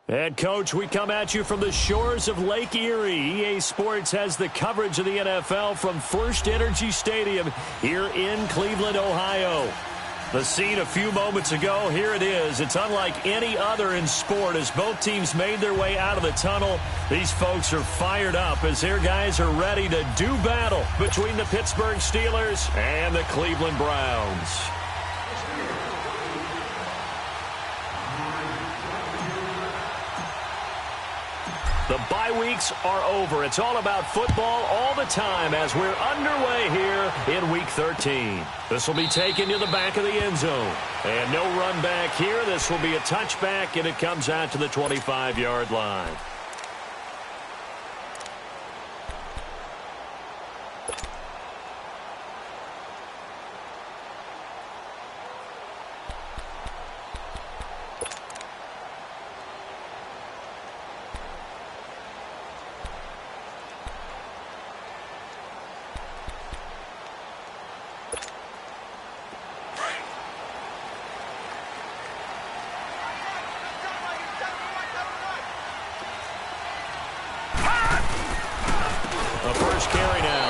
And, Coach, we come at you from the shores of Lake Erie. EA Sports has the coverage of the NFL from First Energy Stadium here in Cleveland, Ohio. The scene a few moments ago, here it is. It's unlike any other in sport as both teams made their way out of the tunnel. These folks are fired up as their guys are ready to do battle between the Pittsburgh Steelers and the Cleveland Browns. The bye weeks are over. It's all about football all the time as we're underway here in Week 13. This will be taken to the back of the end zone. And no run back here. This will be a touchback, and it comes out to the 25-yard line.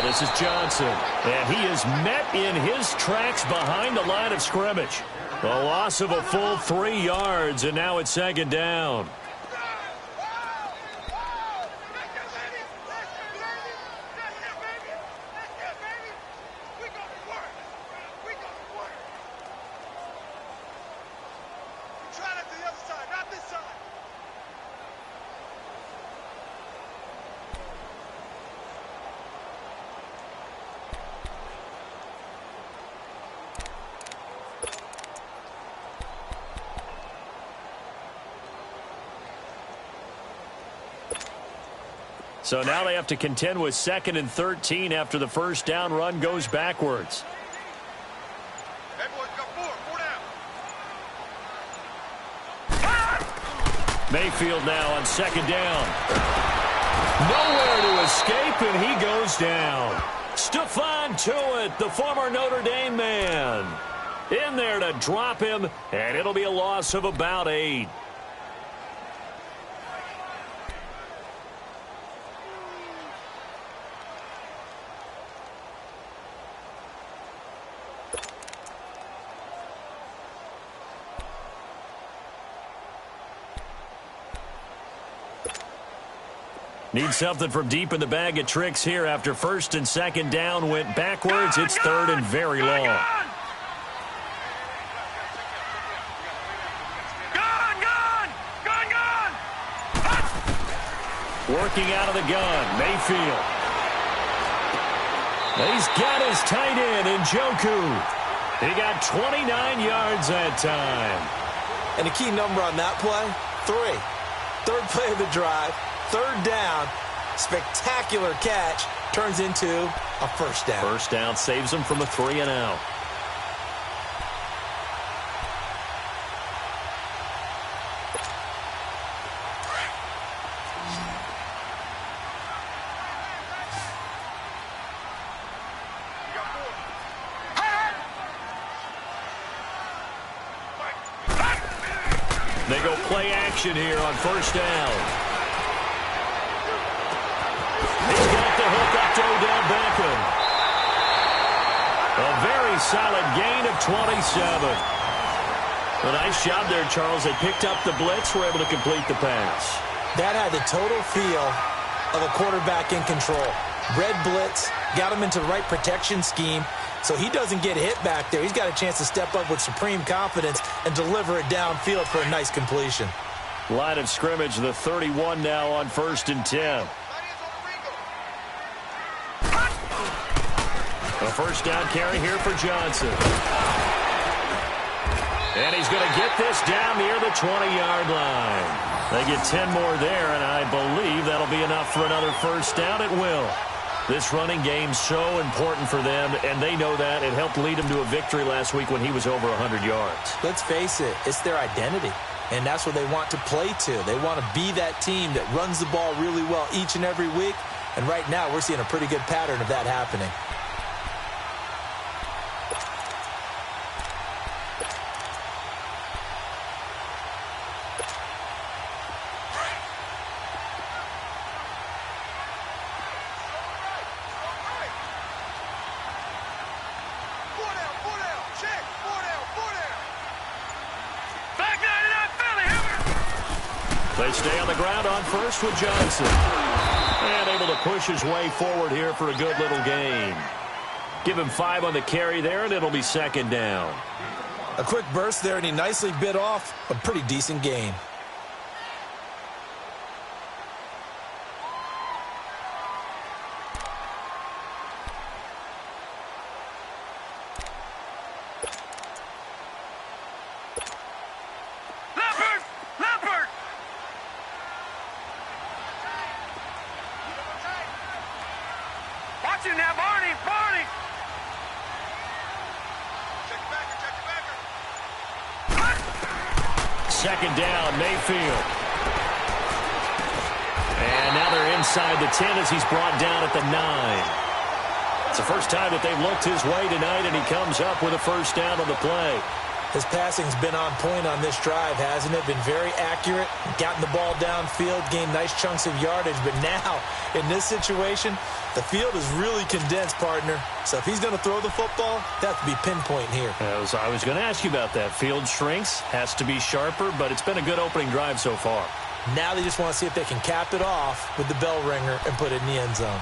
This is Johnson, and he is met in his tracks behind the line of scrimmage. A loss of a full 3 yards, and now it's second down. So now they have to contend with 2nd and 13 after the first down run goes backwards. Hey, boys, got four down. Mayfield now on 2nd down. Nowhere to escape, and he goes down. Stephon Tuitt, the former Notre Dame man, in there to drop him, and it'll be a loss of about 8. Need something from deep in the bag of tricks here after first and second down went backwards. It's third and very long. Working out of the gun, Mayfield. He's got his tight end in Njoku. He got 29 yards that time. And the key number on that play, 3. Third play of the drive, third down, spectacular catch, turns into a first down. First down saves him from a 3-and-out. They go play action here on first down. He's got the hook up to Odell Beckham. A very solid gain of 27. A nice job there, Charles. They picked up the blitz, were able to complete the pass. That had the total feel of a quarterback in control. Red blitz, got him into the right protection scheme, so he doesn't get hit back there. He's got a chance to step up with supreme confidence and deliver it downfield for a nice completion. Line of scrimmage, the 31 now on first and 10. A first down carry here for Johnson. And he's going to get this down near the 20-yard line. They get 10 more there, and I believe that'll be enough for another first down. It will. This running game's so important for them, and they know that. It helped lead them to a victory last week when he was over 100 yards. Let's face it, it's their identity, and that's what they want to play to. They want to be that team that runs the ball really well each and every week, and right now we're seeing a pretty good pattern of that happening. They stay on the ground on first with Johnson. And able to push his way forward here for a good little gain. Give him 5 on the carry there, and it'll be second down. A quick burst there, and he nicely bit off a pretty decent gain. Second down, Mayfield. And now they're inside the 10 as he's brought down at the 9. It's the first time that they've looked his way tonight, and he comes up with a first down on the play. His passing's been on point on this drive, hasn't it? Been very accurate, gotten the ball downfield, gained nice chunks of yardage. But now, in this situation, the field is really condensed, partner. So if he's going to throw the football, that has to be pinpoint here. I was going to ask you about that. Field shrinks, has to be sharper, but it's been a good opening drive so far. Now they just want to see if they can cap it off with the bell ringer and put it in the end zone.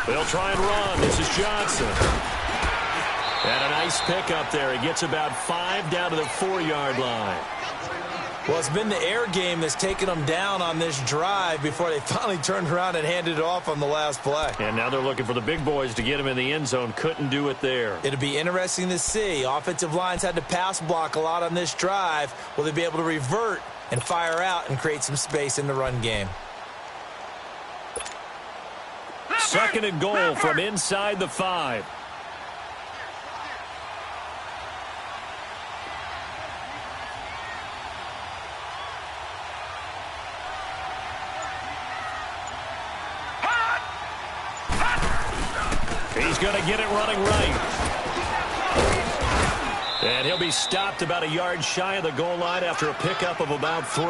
They'll try and run. This is Johnson. And a nice pickup there. He gets about 5 down to the 4-yard line. Well, it's been the air game that's taken them down on this drive before they finally turned around and handed it off on the last play. And now they're looking for the big boys to get him in the end zone. Couldn't do it there. It'll be interesting to see. Offensive lines had to pass block a lot on this drive. Will they be able to revert and fire out and create some space in the run game? Second and goal from inside the 5. He's going to get it running right. And he'll be stopped about a yard shy of the goal line after a pickup of about 3.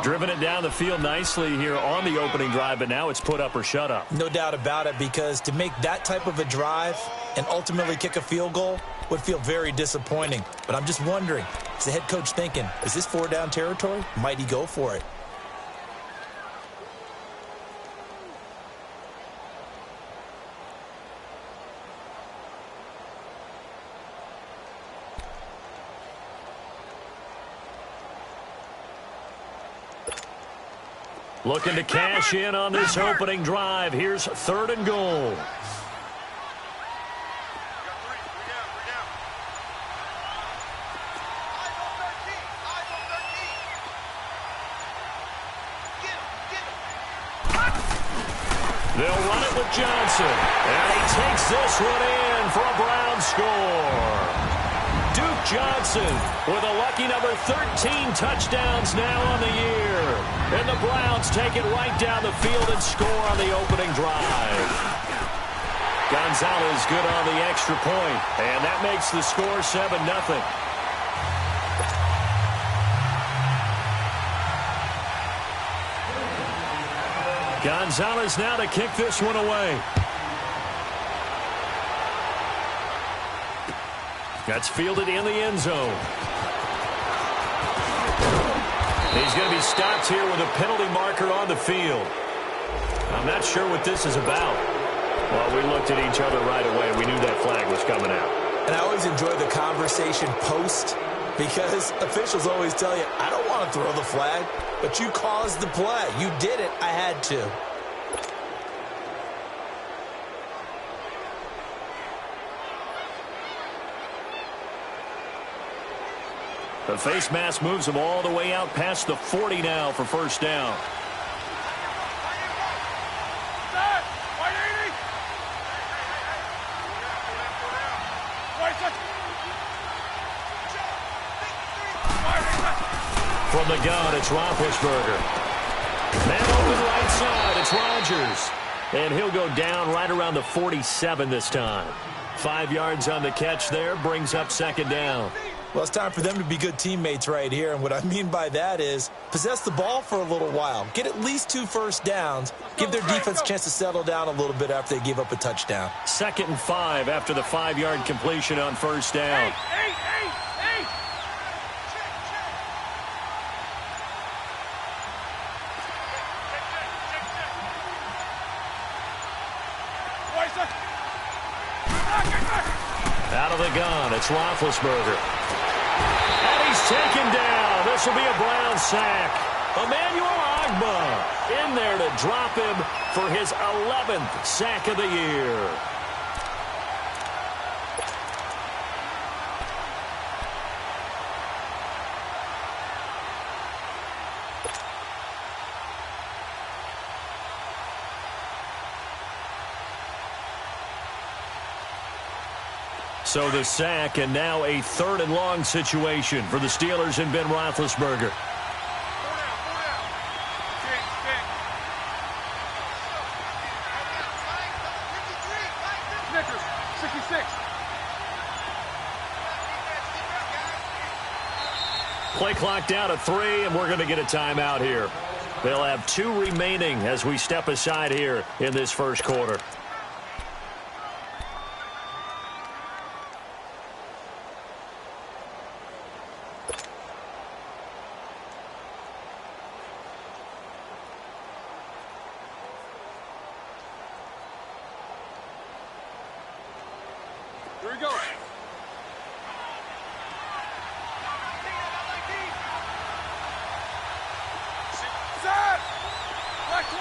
Driven it down the field nicely here on the opening drive, but now it's put up or shut up. No doubt about it, because to make that type of a drive and ultimately kick a field goal would feel very disappointing. But I'm just wondering, is the head coach thinking, is this 4-down territory? Might he go for it? Looking to cash in on this opening drive. Here's 3rd and goal. They'll run it with Johnson. And he takes this one in for a Browns score. Duke Johnson with a lucky number 13 touchdowns now on the year. And the Browns take it right down the field and score on the opening drive. Gonzalez good on the extra point, and that makes the score 7-0. Gonzalez now to kick this one away. That's fielded in the end zone. He's going to be stopped here with a penalty marker on the field. I'm not sure what this is about. Well, we looked at each other right away. We knew that flag was coming out. And I always enjoy the conversation post, because officials always tell you, I don't want to throw the flag, but you caused the play. You did it. I had to. The face mask moves him all the way out past the 40 now for 1st down. From the gun, it's Roethlisberger. Man open right side, it's Rodgers. And he'll go down right around the 47 this time. 5 yards on the catch there, brings up 2nd down. Well, it's time for them to be good teammates right here. And what I mean by that is possess the ball for a little while. Get at least 2 first downs. Give their defense a chance to settle down a little bit after they give up a touchdown. 2nd and 5 after the 5-yard completion on 1st down. Out of the gun, it's Roethlisberger. And he's taken down. This will be a Brown sack. Emmanuel Ogbah in there to drop him for his 11th sack of the year. So the sack, and now a 3rd and long situation for the Steelers and Ben Roethlisberger. Play clock down to 3, and we're going to get a timeout here. They'll have 2 remaining as we step aside here in this 1st quarter. Here we go. Set! Black 20!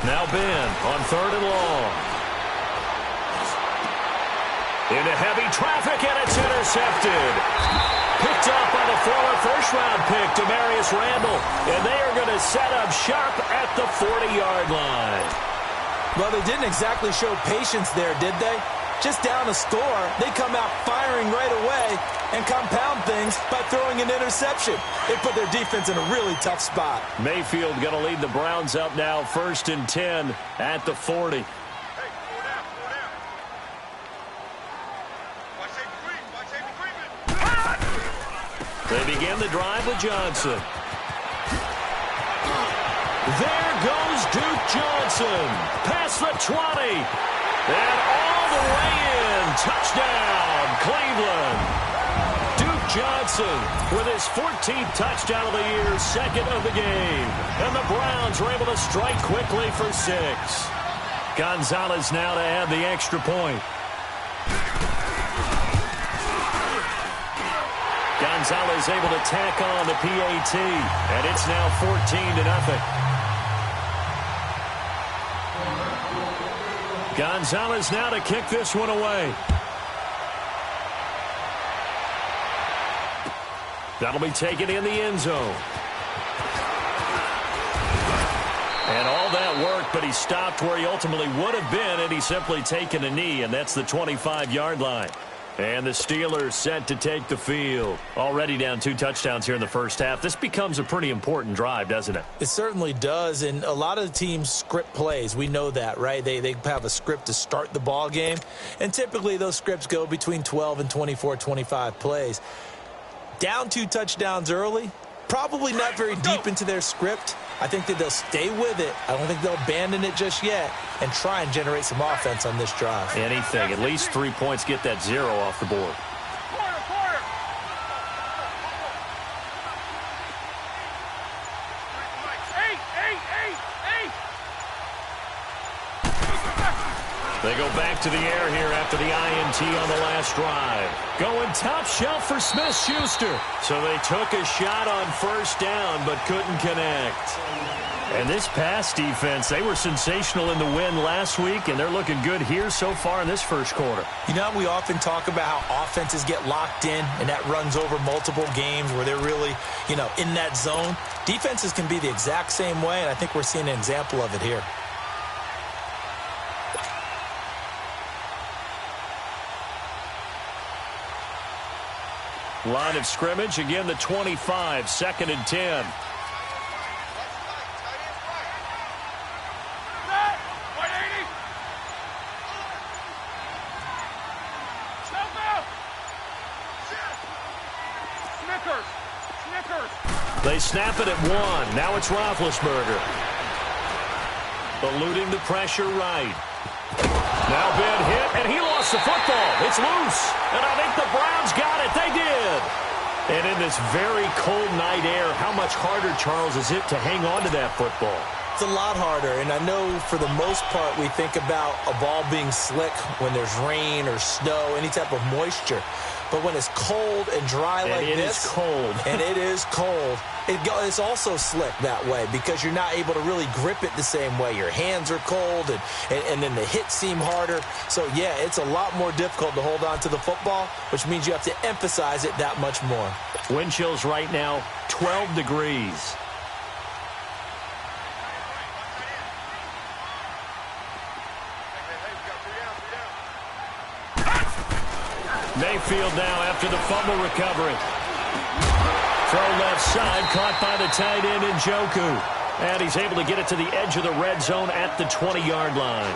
Now Ben on 3rd and long. Into heavy traffic, and it's intercepted. Picked up by the former first-round pick, Demarius Randall. And they are going to set up sharp at the 40-yard line. Well, they didn't exactly show patience there, did they? just down a score, they come out firing right away and compound things by throwing an interception. They put their defense in a really tough spot. Mayfield going to lead the Browns up now, 1st and 10 at the 40. They begin the drive with Johnson. There goes Duke Johnson. Past the 20. And all the way in. Touchdown, Cleveland. Duke Johnson with his 14th touchdown of the year, 2nd of the game. And the Browns are able to strike quickly for 6. Gonzalez now to add the extra point. Gonzalez able to tack on the PAT, and it's now 14-0. Gonzalez now to kick this one away. That'll be taken in the end zone. And all that work, but he stopped where he ultimately would have been, and he's simply taken a knee, and that's the 25-yard line. And the Steelers set to take the field. Already down 2 touchdowns here in the first half. This becomes a pretty important drive, doesn't it? It certainly does, and a lot of the teams script plays. We know that, right? They have a script to start the ball game, and typically those scripts go between 12 and 24, 25 plays. Down 2 touchdowns early, probably not very deep into their script. I think that they'll stay with it. I don't think they'll abandon it just yet and try and generate some offense on this drive. Anything. At least 3 points, get that 0 off the board. They go back to the air here after the INT on the last drive. Going top shelf for Smith-Schuster. So they took a shot on 1st down but couldn't connect. And this pass defense, they were sensational in the win last week, and they're looking good here so far in this first quarter. You know, we often talk about how offenses get locked in, and that runs over multiple games where they're really, in that zone. Defenses can be the exact same way, and I think we're seeing an example of it here. Line of scrimmage, again the 25, 2nd and 10. They snap it at 1. Now it's Roethlisberger. Eluding the pressure right. Now been hit, and he lost the football. It's loose, and I think the Browns got it. They did. And in this very cold night air, how much harder, Charles, is it to hang on to that football? It's a lot harder, and I know for the most part we think about a ball being slick when there's rain or snow, any type of moisture. But when it's cold and dry like this, it is cold. And it is cold, it's also slick that way because you're not able to really grip it the same way. Your hands are cold, and then the hits seem harder. So, yeah, it's a lot more difficult to hold on to the football, which means you have to emphasize it that much more. Wind chills right now, 12 degrees. Mayfield now after the fumble recovery. Throw left side, caught by the tight end Njoku. And he's able to get it to the edge of the red zone at the 20-yard line.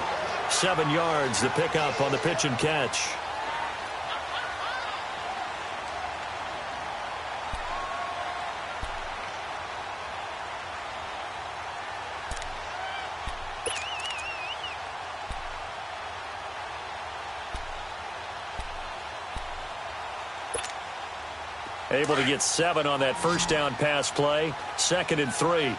7 yards, the pickup on the pitch and catch. Able to get 7 on that first down pass play. 2nd and 3.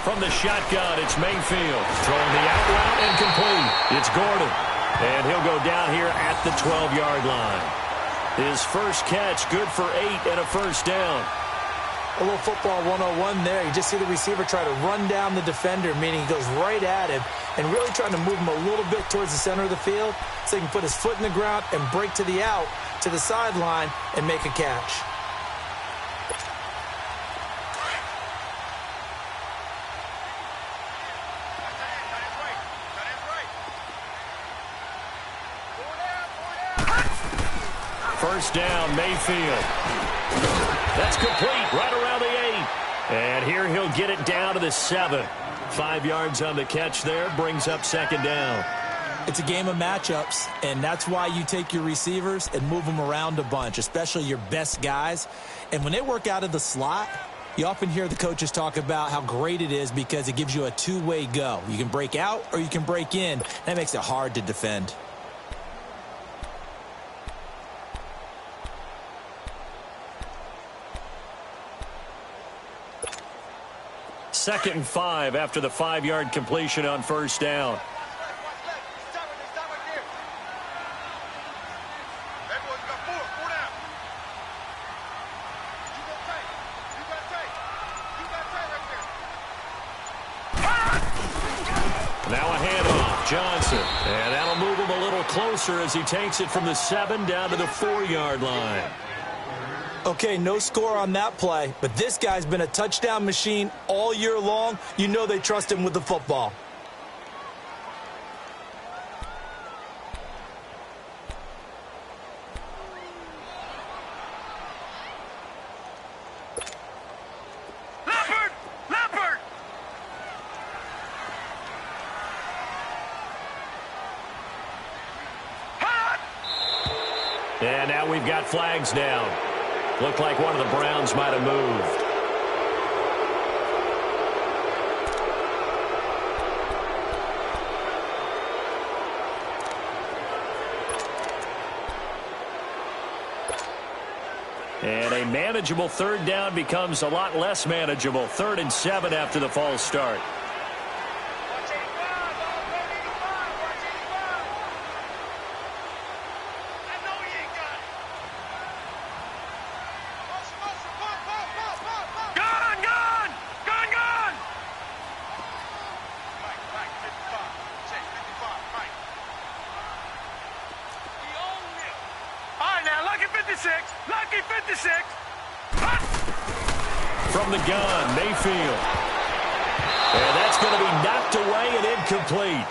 From the shotgun, it's Mayfield. Throwing the out route incomplete. It's Gordon. And he'll go down here at the 12-yard line. His first catch, good for 8 and a first down. A little football 101 there. You just see the receiver try to run down the defender, meaning he goes right at him and really trying to move him a little bit towards the center of the field so he can put his foot in the ground and break to the out, to the sideline, and make a catch. First down, Mayfield. That's complete right around the 8. And here he'll get it down to the 7. 5 yards on the catch there, brings up second down. It's a game of matchups, and that's why you take your receivers and move them around a bunch, especially your best guys. And when they work out of the slot, you often hear the coaches talk about how great it is because it gives you a two-way go. You can break out or you can break in. That makes it hard to defend. Second and 5 after the 5-yard completion on first down. Now a handoff, Johnson. And that'll move him a little closer as he takes it from the 7 down to the 4-yard line. Okay, no score on that play, but this guy's been a touchdown machine all year long. You know they trust him with the football. And now we've got flags down. Looked like one of the Browns might have moved. And a manageable third down becomes a lot less manageable. 3rd and 7 after the false start. Lucky 56. From the gun, Mayfield. And that's going to be knocked away and incomplete.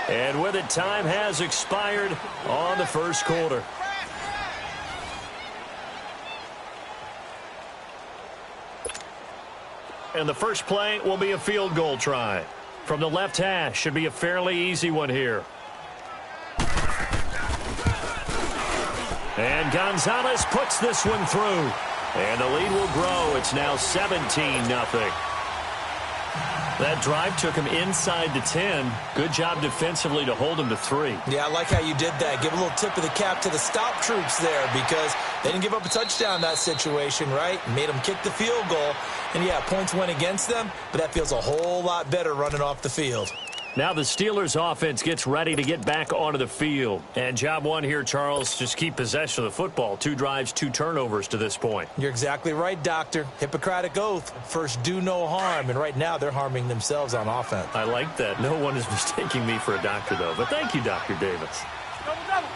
And with it, time has expired on the first quarter. And the first play will be a field goal try. From the left hash, should be a fairly easy one here. And Gonzalez puts this one through. And the lead will grow. It's now 17-0. That drive took him inside the 10. Good job defensively to hold him to 3. Yeah, I like how you did that. Give a little tip of the cap to the stop troops there because they didn't give up a touchdown in that situation, right? Made them kick the field goal. And, yeah, points went against them, but that feels a whole lot better running off the field. Now the Steelers offense gets ready to get back onto the field. And job one here, Charles, just keep possession of the football. 2 drives, 2 turnovers to this point. You're exactly right, Doctor. Hippocratic oath. First, do no harm. And right now, they're harming themselves on offense. I like that. No one is mistaking me for a doctor, though. But thank you, Dr. Davis. Double.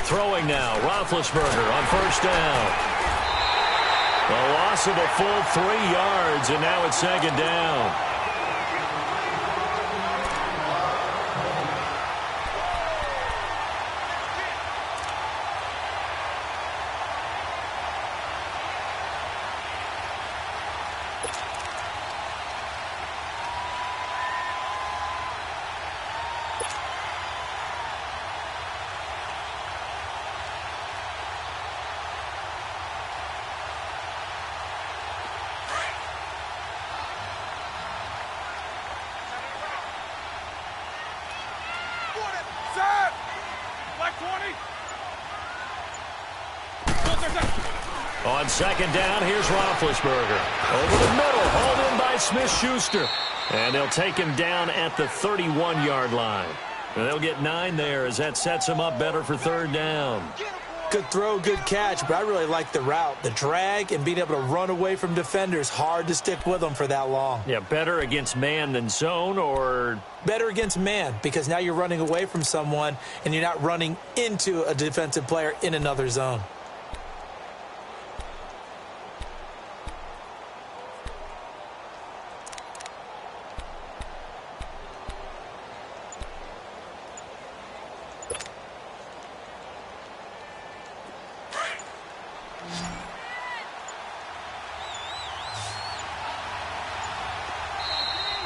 Throwing now, Roethlisberger on first down. A loss of a full 3 yards, and now it's second down. Set. Like 20. On second down, here's Roethlisberger. Over the middle, hauled in by Smith-Schuster. And they'll take him down at the 31-yard line. And they'll get 9 there as that sets him up better for third down. Good throw, good catch, but I really like the route. The drag and being able to run away from defenders, hard to stick with them for that long. Yeah, better against man than zone, or? Better against man, because now you're running away from someone and you're not running into a defensive player in another zone.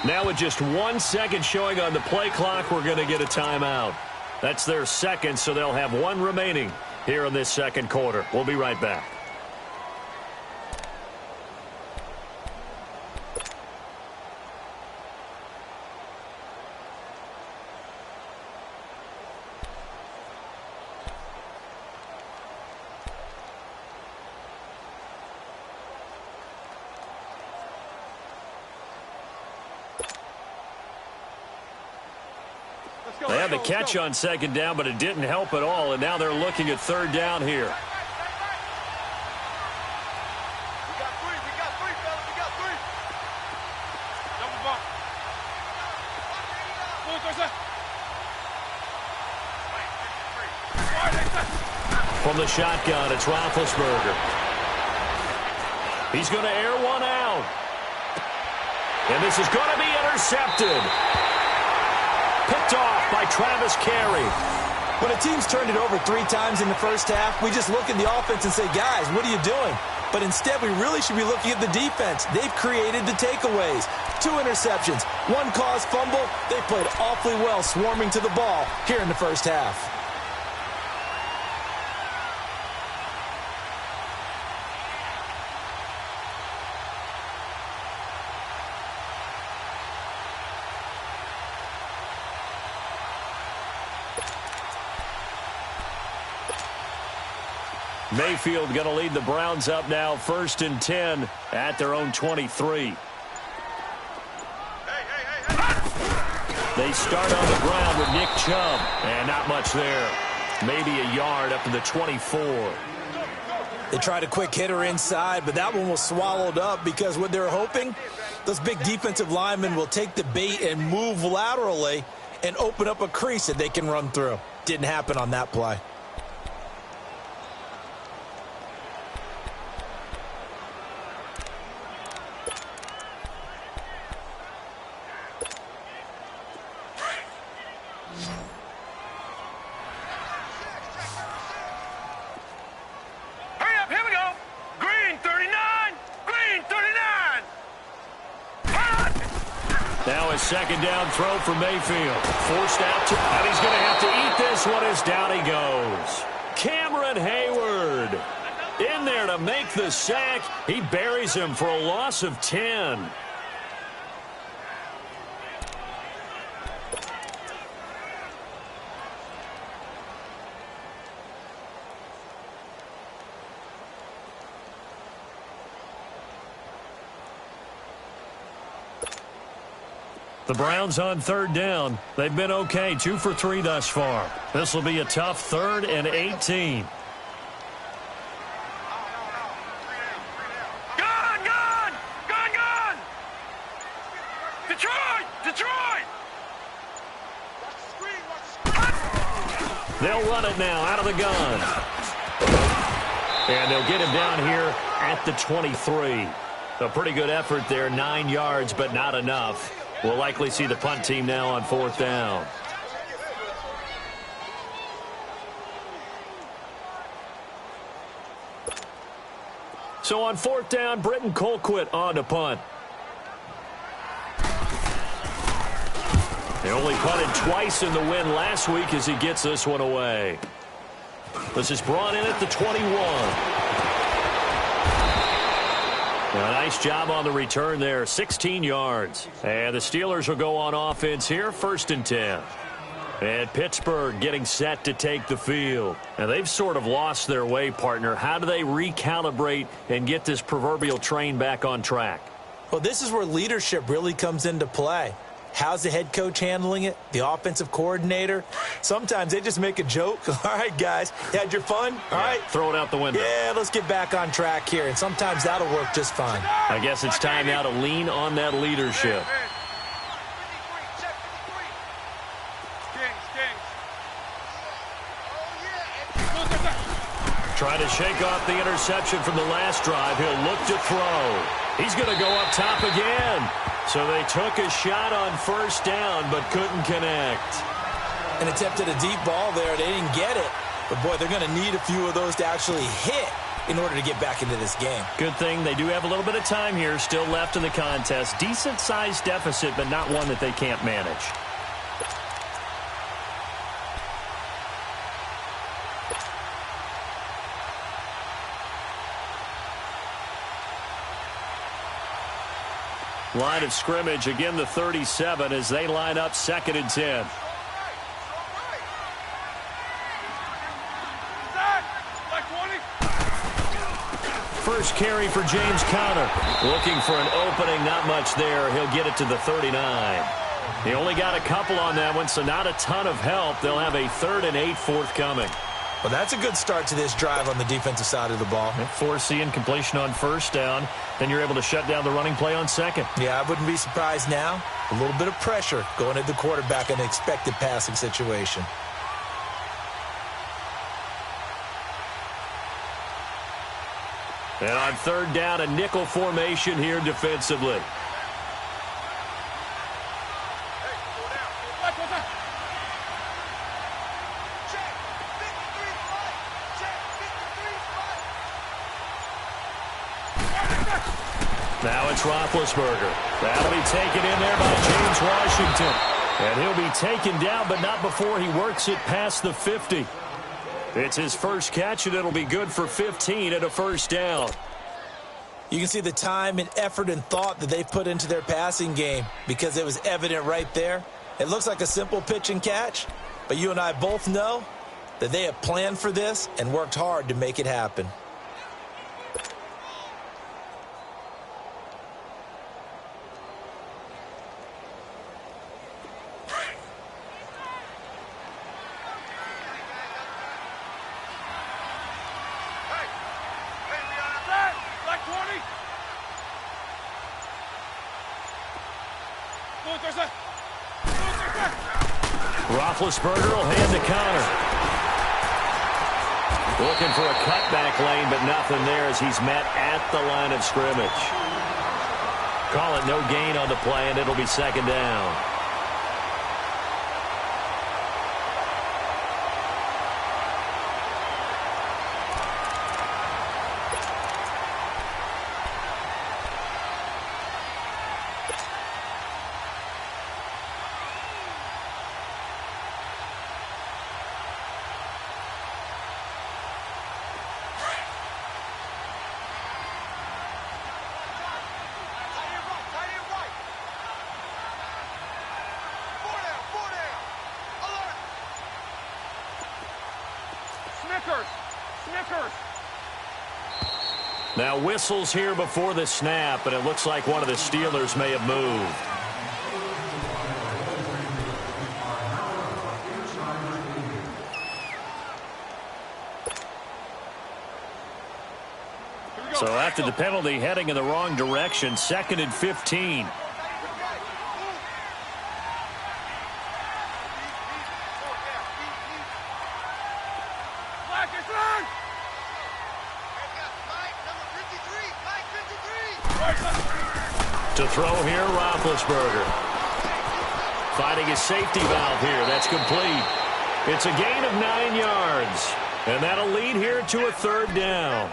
Now with just 1 second showing on the play clock, we're going to get a timeout. That's their second, so they'll have one remaining here in this second quarter. We'll be right back. They had the catch on second down, but it didn't help at all, and now they're looking at third down here. We got three, fellas. We got three. Double bump. From the shotgun, it's Roethlisberger. He's going to air one out. And this is going to be intercepted. Picked off by Travis Carey. When a team's turned it over 3 times in the first half, we just look at the offense and say, guys, what are you doing? But instead, we really should be looking at the defense. They've created the takeaways. 2 interceptions, 1 caused fumble. They played awfully well swarming to the ball here in the first half. Mayfield going to lead the Browns up now, 1st and 10 at their own 23. They start on the ground with Nick Chubb, and not much there. Maybe a yard up to the 24. They tried a quick hitter inside, but that one was swallowed up because what they're hoping, those big defensive linemen will take the bait and move laterally and open up a crease that they can run through. Didn't happen on that play. Now a second down throw for Mayfield. Forced out to, and he's going to have to eat this one as down he goes. Cameron Hayward in there to make the sack. He buries him for a loss of 10. The Browns on third down. They've been okay, 2 for 3 thus far. This will be a tough 3rd and 18. Gone! Detroit! They'll run it now out of the gun. And they'll get him down here at the 23. A pretty good effort there, 9 yards, but not enough. We'll likely see the punt team now on 4th down. So on 4th down, Britton Colquitt on to punt. They only punted twice in the win last week as he gets this one away. This is brought in at the 21. A nice job on the return there, 16 yards. And the Steelers will go on offense here, 1st and 10. And Pittsburgh getting set to take the field. Now, they've sort of lost their way, partner. How do they recalibrate and get this proverbial train back on track? Well, this is where leadership really comes into play. How's the head coach handling it? The offensive coordinator? Sometimes they just make a joke. All right, guys, you had your fun? All right. Throw it out the window. Yeah, let's get back on track here. And sometimes that'll work just fine. I guess it's time now to lean on that leadership. Trying to shake off the interception from the last drive. He'll look to throw. He's going to go up top again. So they took a shot on 1st down, but couldn't connect. And attempted a deep ball there. They didn't get it. But, boy, they're going to need a few of those to actually hit in order to get back into this game. Good thing they do have a little bit of time here still left in the contest. Decent-sized deficit, but not one that they can't manage. Line of scrimmage, again the 37 as they line up 2nd and 10. First carry for James Conner. Looking for an opening, not much there. He'll get it to the 39. He only got a couple on that one, so not a ton of help. They'll have a 3rd and 8 forthcoming. Well, that's a good start to this drive on the defensive side of the ball. Forcing completion on 1st down. Then you're able to shut down the running play on 2nd. Yeah, I wouldn't be surprised now. A little bit of pressure going at the quarterback in an expected passing situation. And on 3rd down, a nickel formation here defensively. Now it's Roethlisberger. That'll be taken in there by James Washington. And he'll be taken down, but not before he works it past the 50. It's his first catch, and it'll be good for 15 and a 1st down. You can see the time and effort and thought that they've put into their passing game because it was evident right there. It looks like a simple pitch and catch, but you and I both know that they have planned for this and worked hard to make it happen. Roethlisberger will hand to Conner. Looking for a cutback lane, but nothing there as he's met at the line of scrimmage. Call it no gain on the play, and it'll be 2nd down. Now whistles here before the snap, and it looks like one of the Steelers may have moved. So after the penalty, heading in the wrong direction, 2nd and 15. To throw here, Roethlisberger. Finding his safety valve here. That's complete. It's a gain of 9 yards. And that'll lead here to a 3rd down.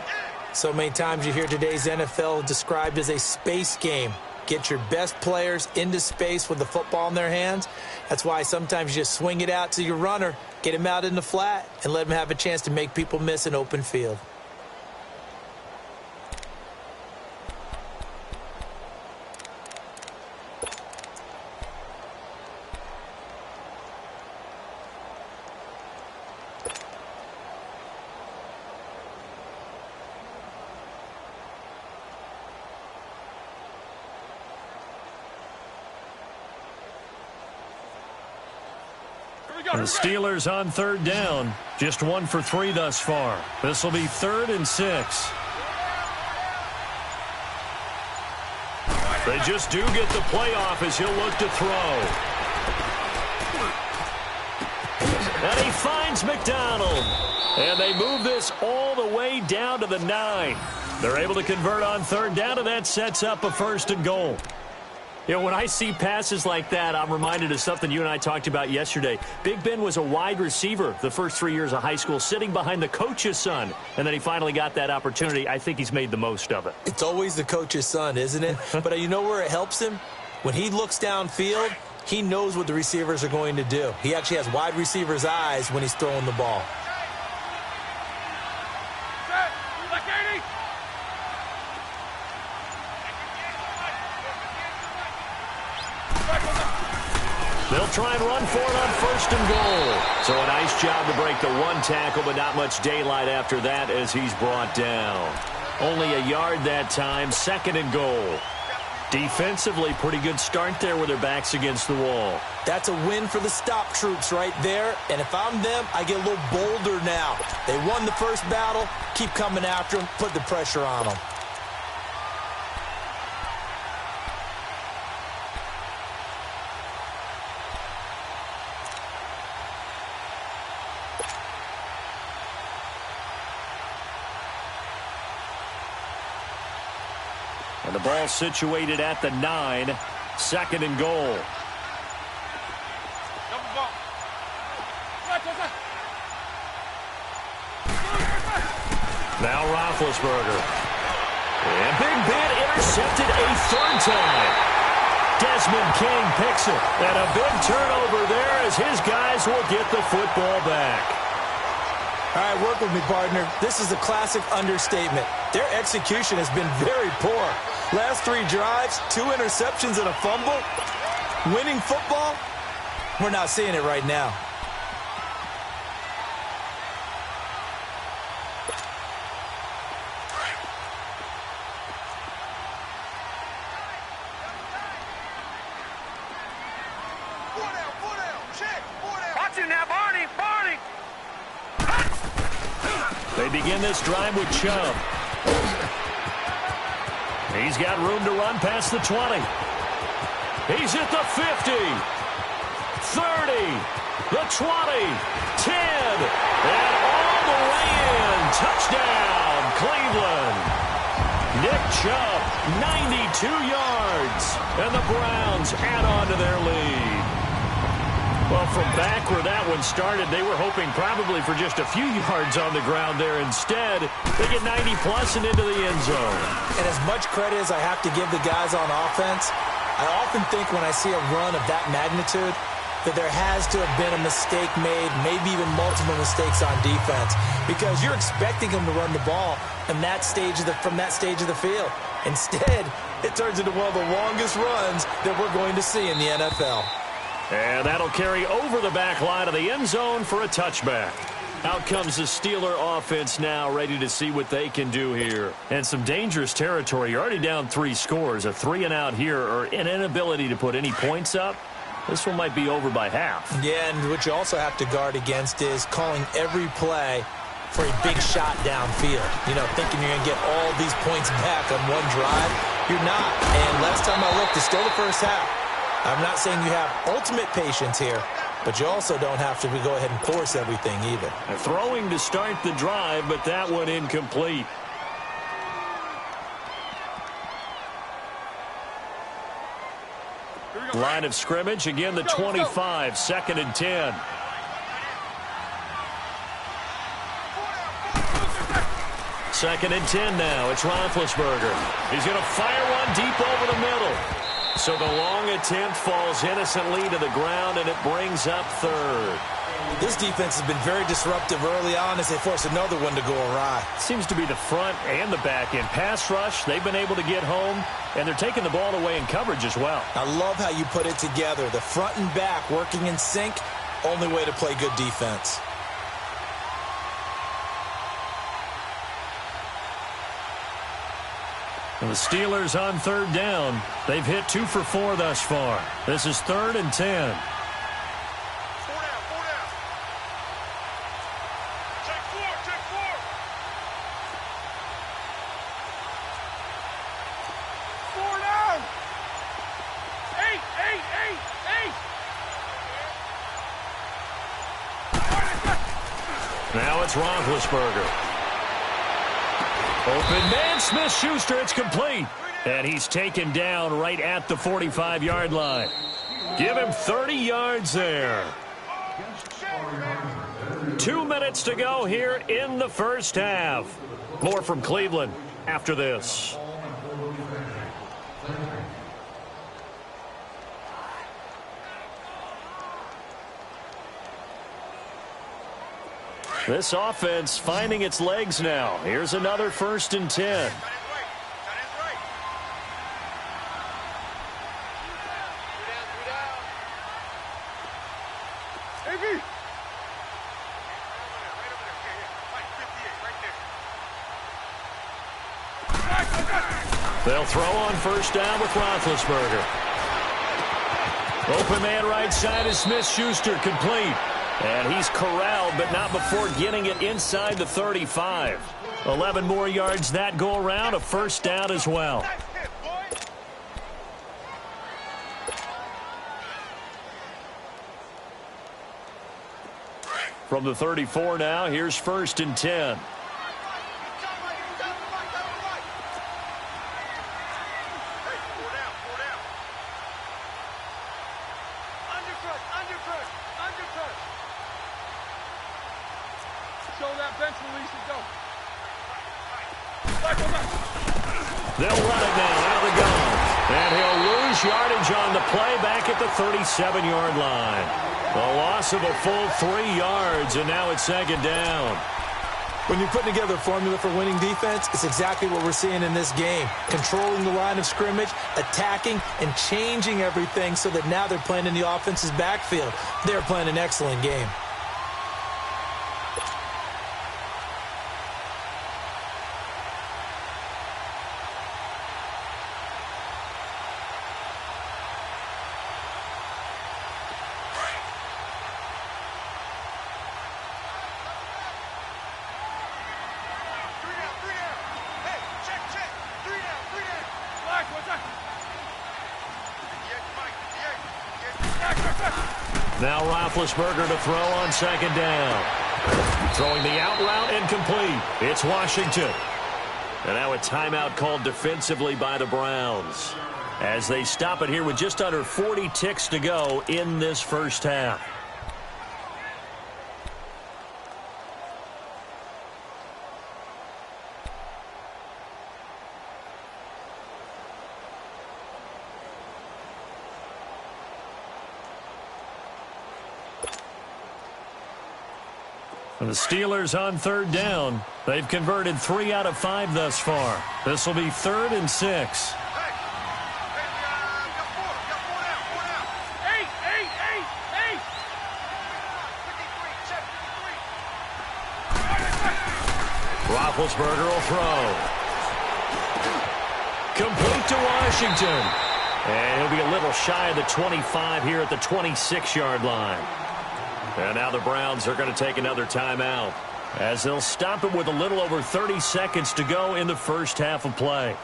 So many times you hear today's NFL described as a space game. Get your best players into space with the football in their hands. That's why sometimes you just swing it out to your runner, get him out in the flat, and let him have a chance to make people miss an open field. And the Steelers on 3rd down. Just 1 for 3 thus far. This will be 3rd and 6. They just do get the playoff as he'll look to throw. And he finds McDonald. And they move this all the way down to the 9. They're able to convert on 3rd down, and that sets up a 1st and goal. You know, when I see passes like that, I'm reminded of something you and I talked about yesterday. Big Ben was a wide receiver the first 3 years of high school, sitting behind the coach's son, and then he finally got that opportunity. I think he's made the most of it. It's always the coach's son, isn't it? But you know where it helps him? When he looks downfield, he knows what the receivers are going to do. He actually has wide receivers' eyes when he's throwing the ball. They'll try and run for it on 1st and goal. So a nice job to break the one tackle, but not much daylight after that as he's brought down. Only a yard that time, 2nd and goal. Defensively, pretty good start there with their backs against the wall. That's a win for the stop troops right there. And if I'm them, I get a little bolder now. They won the first battle. Keep coming after them. Put the pressure on them. And the ball situated at the 9. 2nd and goal. Now Roethlisberger. And Big Ben intercepted a 3rd time. Desmond King picks it. And a big turnover there as his guys will get the football back. All right, work with me, partner. This is a classic understatement. Their execution has been very poor. Last 3 drives, 2 interceptions and a fumble. Winning football? We're not seeing it right now. They begin this drive with Chubb. He's got room to run past the 20. He's at the 50. 30. The 20. 10. And all the way in. Touchdown, Cleveland. Nick Chubb, 92 yards. And the Browns add on to their lead. Well, from back where that one started, they were hoping probably for just a few yards on the ground there. Instead, they get 90-plus and into the end zone. And as much credit as I have to give the guys on offense, I often think when I see a run of that magnitude that there has to have been a mistake made, maybe even multiple mistakes on defense, because you're expecting them to run the ball from that stage of the field. Instead, it turns into one of the longest runs that we're going to see in the NFL. And that'll carry over the back line of the end zone for a touchback. Out comes the Steeler offense now, ready to see what they can do here. And some dangerous territory. You're already down 3 scores. A 3-and-out here, or an inability to put any points up. This one might be over by half. Yeah, and what you also have to guard against is calling every play for a big shot downfield. You know, thinking you're going to get all these points back on one drive. You're not. And last time I looked, it's still the first half. I'm not saying you have ultimate patience here, but you also don't have to go ahead and force everything either. Throwing to start the drive, but that one incomplete. Line of scrimmage, again the 25, 2nd and 10. Second and 10 now. It's Roethlisberger. He's going to fire one deep over the middle. So the long attempt falls innocently to the ground, and it brings up 3rd. This defense has been very disruptive early on as they force another one to go awry. Seems to be the front and the back end. Pass rush, they've been able to get home, and they're taking the ball away in coverage as well. I love how you put it together. The front and back working in sync, only way to play good defense. And the Steelers on 3rd down. They've hit 2 for 4 thus far. This is 3rd and 10. 4 down. Check 4. 4 down. 8. Now it's Roethlisberger. Open man, Smith-Schuster, it's complete. And he's taken down right at the 45-yard line. Give him 30 yards there. 2 minutes to go here in the first half. More from Cleveland after this. This offense finding its legs now. Here's another 1st and 10. They'll throw on 1st down with Roethlisberger. Open man right side is Smith-Schuster, complete. And he's corralled, but not before getting it inside the 35. 11 more yards that go around, a 1st down as well. From the 34 now, here's 1st and 10. They'll run it now out of the gun. And he'll lose yardage on the play back at the 37-yard line. A loss of a full 3 yards, and now it's 2nd down. When you're putting together a formula for winning defense, it's exactly what we're seeing in this game. Controlling the line of scrimmage, attacking, and changing everything so that now they're playing in the offense's backfield. They're playing an excellent game. Now Roethlisberger to throw on 2nd down. Throwing the out route incomplete. It's Washington. And now a timeout called defensively by the Browns as they stop it here with just under 40 ticks to go in this first half. The Steelers on 3rd down. They've converted 3 out of 5 thus far. This will be 3rd and 6. Roethlisberger will throw. Complete to Washington. And he'll be a little shy of the 25 here at the 26-yard line. And now the Browns are going to take another timeout as they'll stop it with a little over 30 seconds to go in the first half of play.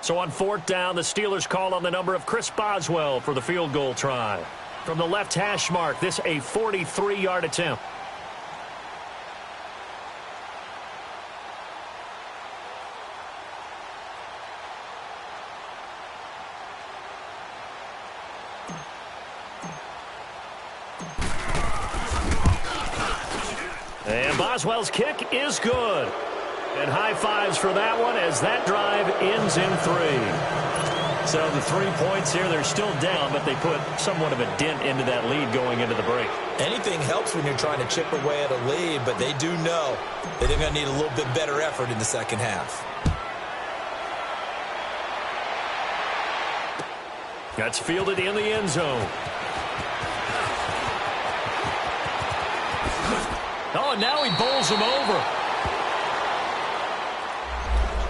So on 4th down, the Steelers call on the number of Chris Boswell for the field goal try. From the left hash mark, this a 43-yard attempt. And Boswell's kick is good. And high fives for that one as that drive ends in 3. So the 3 points here, they're still down, but they put somewhat of a dent into that lead going into the break. Anything helps when you're trying to chip away at a lead, but they do know that they're going to need a little bit better effort in the second half. That's fielded in the end zone. Oh, and now he bowls him over.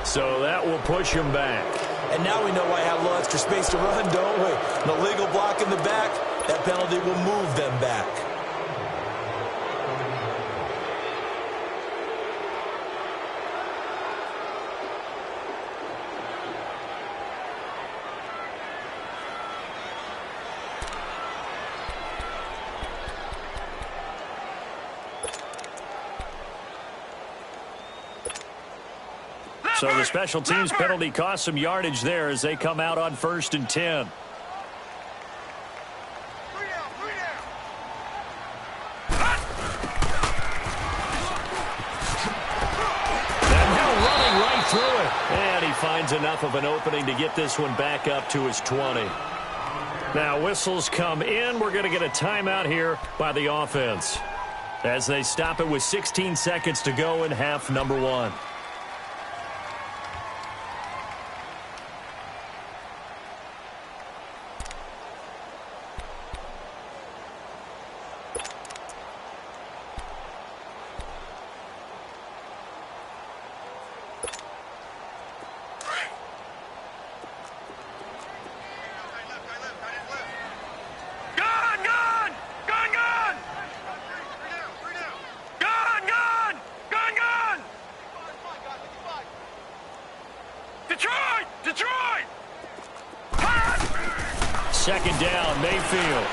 So that will push him back. And now we know why I have a little extra space to run, don't we? An illegal block in the back, that penalty will move them back. So the special teams penalty cost some yardage there as they come out on 1st and 10. And now running right through it. And he finds enough of an opening to get this one back up to his 20. Now whistles come in. We're going to get a timeout here by the offense as they stop it with 16 seconds to go in half number 1. Second down, Mayfield.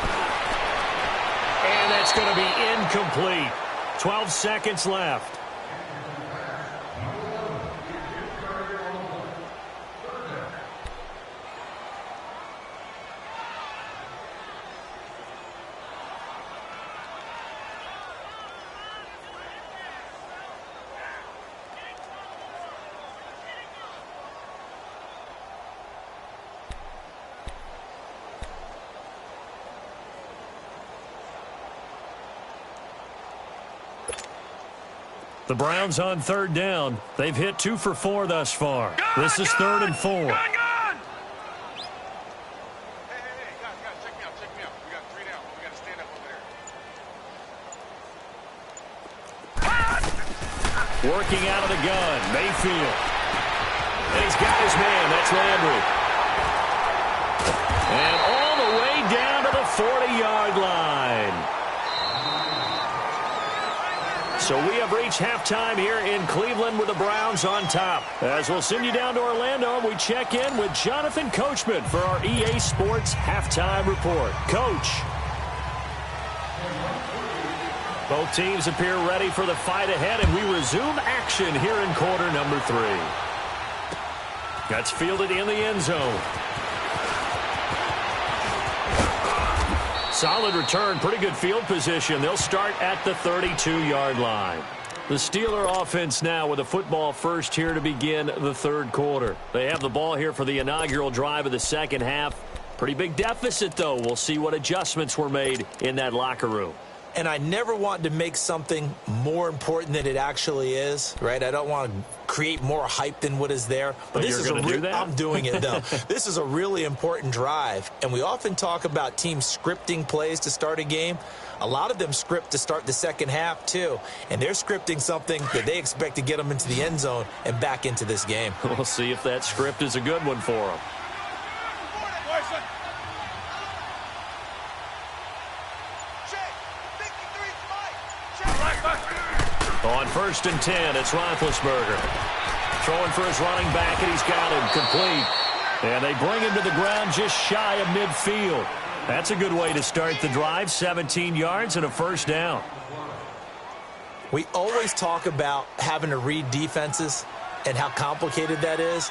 And that's going to be incomplete. 12 seconds left. The Browns on 3rd down. They've hit 2 for 4 thus far. This is 3rd and 4. Hey, guys, check me out. We got 3 down. We got to stand up over there. Working out of the gun, Mayfield. And he's got his man. That's Landry. And all the way down to the 40-yard line. So we have reached halftime here in Cleveland with the Browns on top. As we'll send you down to Orlando, we check in with Jonathan Coachman for our EA Sports Halftime Report. Coach. Both teams appear ready for the fight ahead, and we resume action here in quarter number 3. That's fielded in the end zone. Solid return, pretty good field position. They'll start at the 32-yard line. The Steeler offense now with a football first here to begin the 3rd quarter. They have the ball here for the inaugural drive of the second half. Pretty big deficit, though. We'll see what adjustments were made in that locker room. And I never want to make something more important than it actually is, right? I don't want to create more hype than what is there. But this is do that? I'm doing it, though. This is a really important drive. And we often talk about teams scripting plays to start a game. A lot of them script to start the second half, too. And they're scripting something that they expect to get them into the end zone and back into this game. We'll see if that script is a good one for them. On 1st and 10, it's Roethlisberger. Throwing for his running back, and he's got him complete. And they bring him to the ground just shy of midfield. That's a good way to start the drive. 17 yards and a first down. We always talk about having to read defenses and how complicated that is.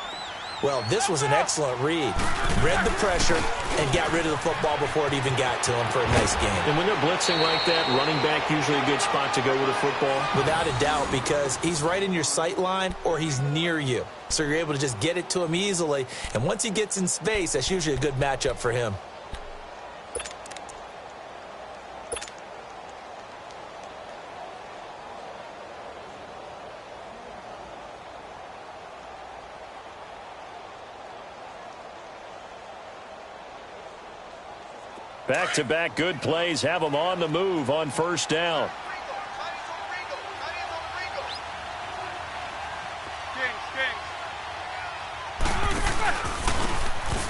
Well, this was an excellent read. Read the pressure and got rid of the football before it even got to him for a nice game. And when they're blitzing like that, running back usually a good spot to go with a football? Without a doubt, because he's right in your sight line or he's near you. So you're able to just get it to him easily. And once he gets in space, that's usually a good matchup for him. Back-to-back good plays have them on the move on first down.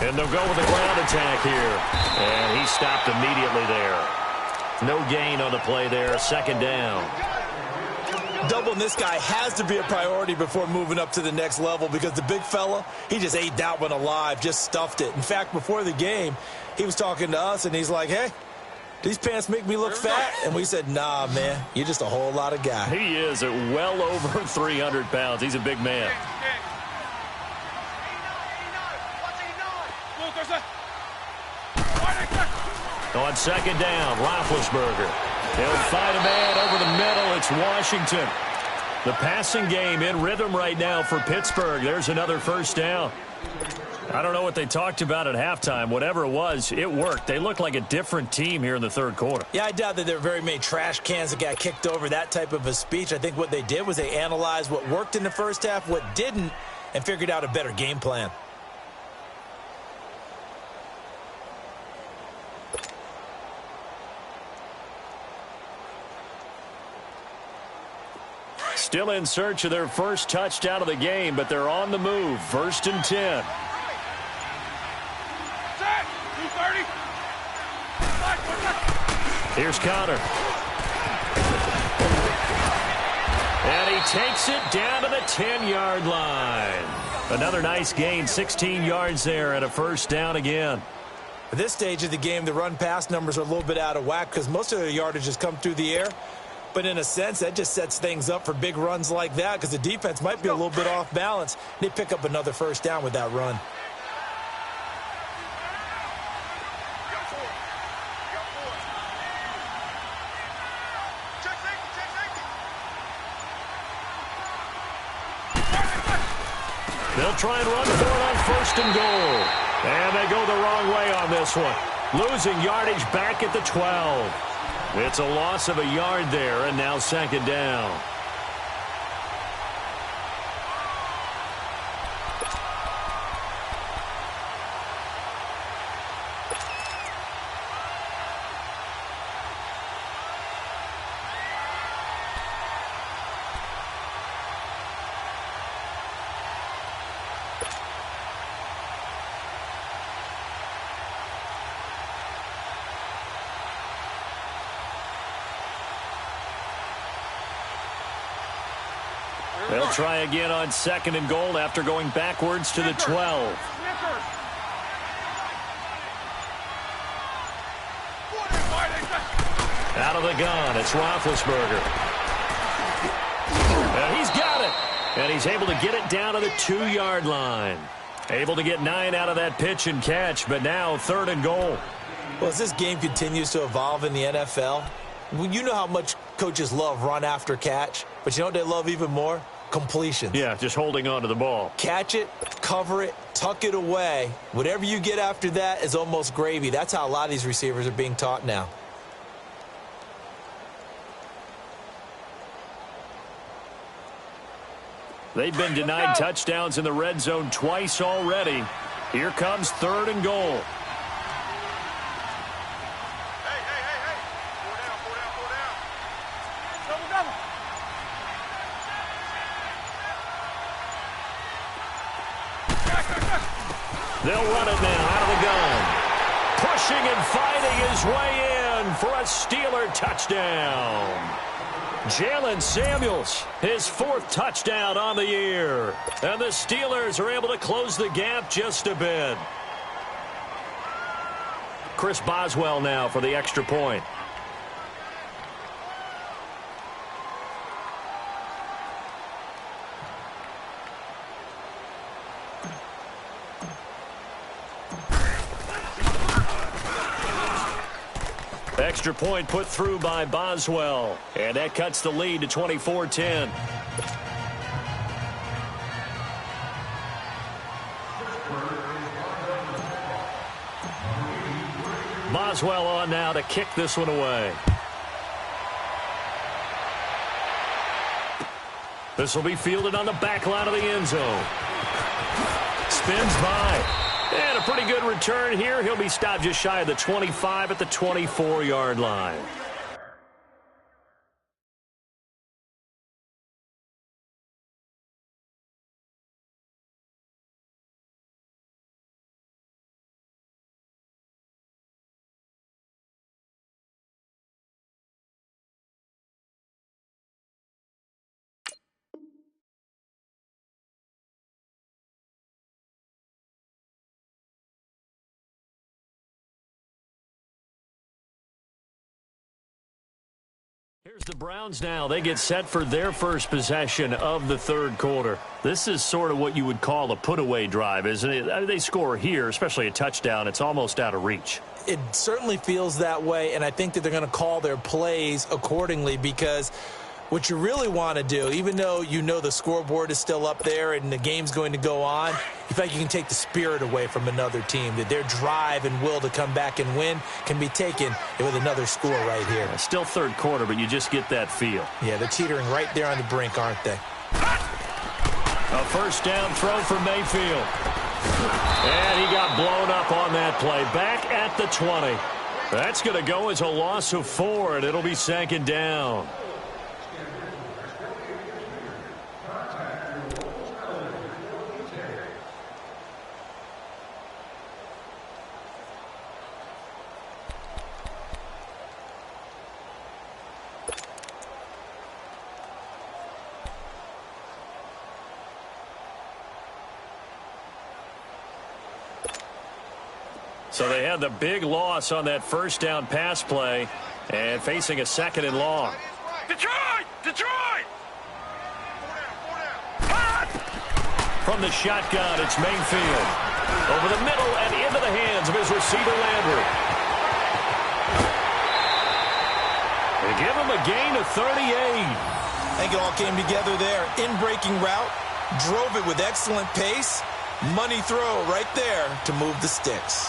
And they'll go with a ground attack here. And he stopped immediately there. No gain on the play there. Second down. Doubling this guy has to be a priority before moving up to the next level because the big fella, he just ate that one alive, just stuffed it. In fact, before the game, he was talking to us, and he's like, hey, these pants make me look fat? And we said, nah, man, you're just a whole lot of guy. He is at well over 300 pounds. He's a big man. On second down, Roethlisberger. He'll find a man over the middle. It's Washington. The passing game in rhythm right now for Pittsburgh. There's another first down. I don't know what they talked about at halftime. Whatever it was, it worked. They look like a different team here in the third quarter. Yeah, I doubt that there were very many trash cans that got kicked over, that type of a speech. I think what they did was they analyzed what worked in the first half, what didn't, and figured out a better game plan. Still in search of their first touchdown of the game, but they're on the move. First and 10. Here's Connor. And he takes it down to the 10-yard line. Another nice gain, 16 yards there, and a first down again. At this stage of the game, the run-pass numbers are a little bit out of whack because most of the yardage has come through the air. But in a sense, that just sets things up for big runs like that because the defense might be a little bit off balance. They pick up another first down with that run. They'll try and run for it on first and goal. And they go the wrong way on this one. Losing yardage back at the 12. It's a loss of a yard there, and now second down. They'll try again on second and goal after going backwards to the 12. Out of the gun, it's Roethlisberger. And he's got it. And he's able to get it down to the 2-yard line. Able to get 9 out of that pitch and catch, but now third and goal. Well, as this game continues to evolve in the NFL, you know how much coaches love run after catch, but you know what they love even more? Completions. Yeah, just holding on to the ball. Catch it, cover it, tuck it away. Whatever you get after that is almost gravy. That's how a lot of these receivers are being taught now. They've been denied touchdowns in the red zone twice already. Here comes third and goal. They'll run it now out of the gun. Pushing and fighting his way in for a Steeler touchdown. Jalen Samuels, his 4th touchdown on the year. And the Steelers are able to close the gap just a bit. Chris Boswell now for the extra point. extra point put through by Boswell. And that cuts the lead to 24-10. Boswell on now to kick this one away. This will be fielded on the back line of the end zone. Spins by. And a pretty good return here. He'll be stopped just shy of the 25 at the 24-yard line. Here's the Browns now. They get set for their first possession of the third quarter. This is sort of what you would call a put-away drive, isn't it? I mean, they score here, especially a touchdown. It's almost out of reach. It certainly feels that way, and I think that they're going to call their plays accordingly because what you really want to do, even though you know the scoreboard is still up there and the game's going to go on, you feel like you can take the spirit away from another team, that their drive and will to come back and win can be taken with another score right here. Still third quarter, but you just get that feel. Yeah, they're teetering right there on the brink, aren't they? A first down throw for Mayfield. And he got blown up on that play. Back at the 20. That's going to go as a loss of 4, and it'll be second down. So they had the big loss on that first down pass play and facing a second and long. Detroit! Detroit! From the shotgun, it's Mayfield. Over the middle and into the hands of his receiver, Landry. They give him a gain of 38. I think it all came together there. In-breaking route, drove it with excellent pace. Money throw right there to move the sticks.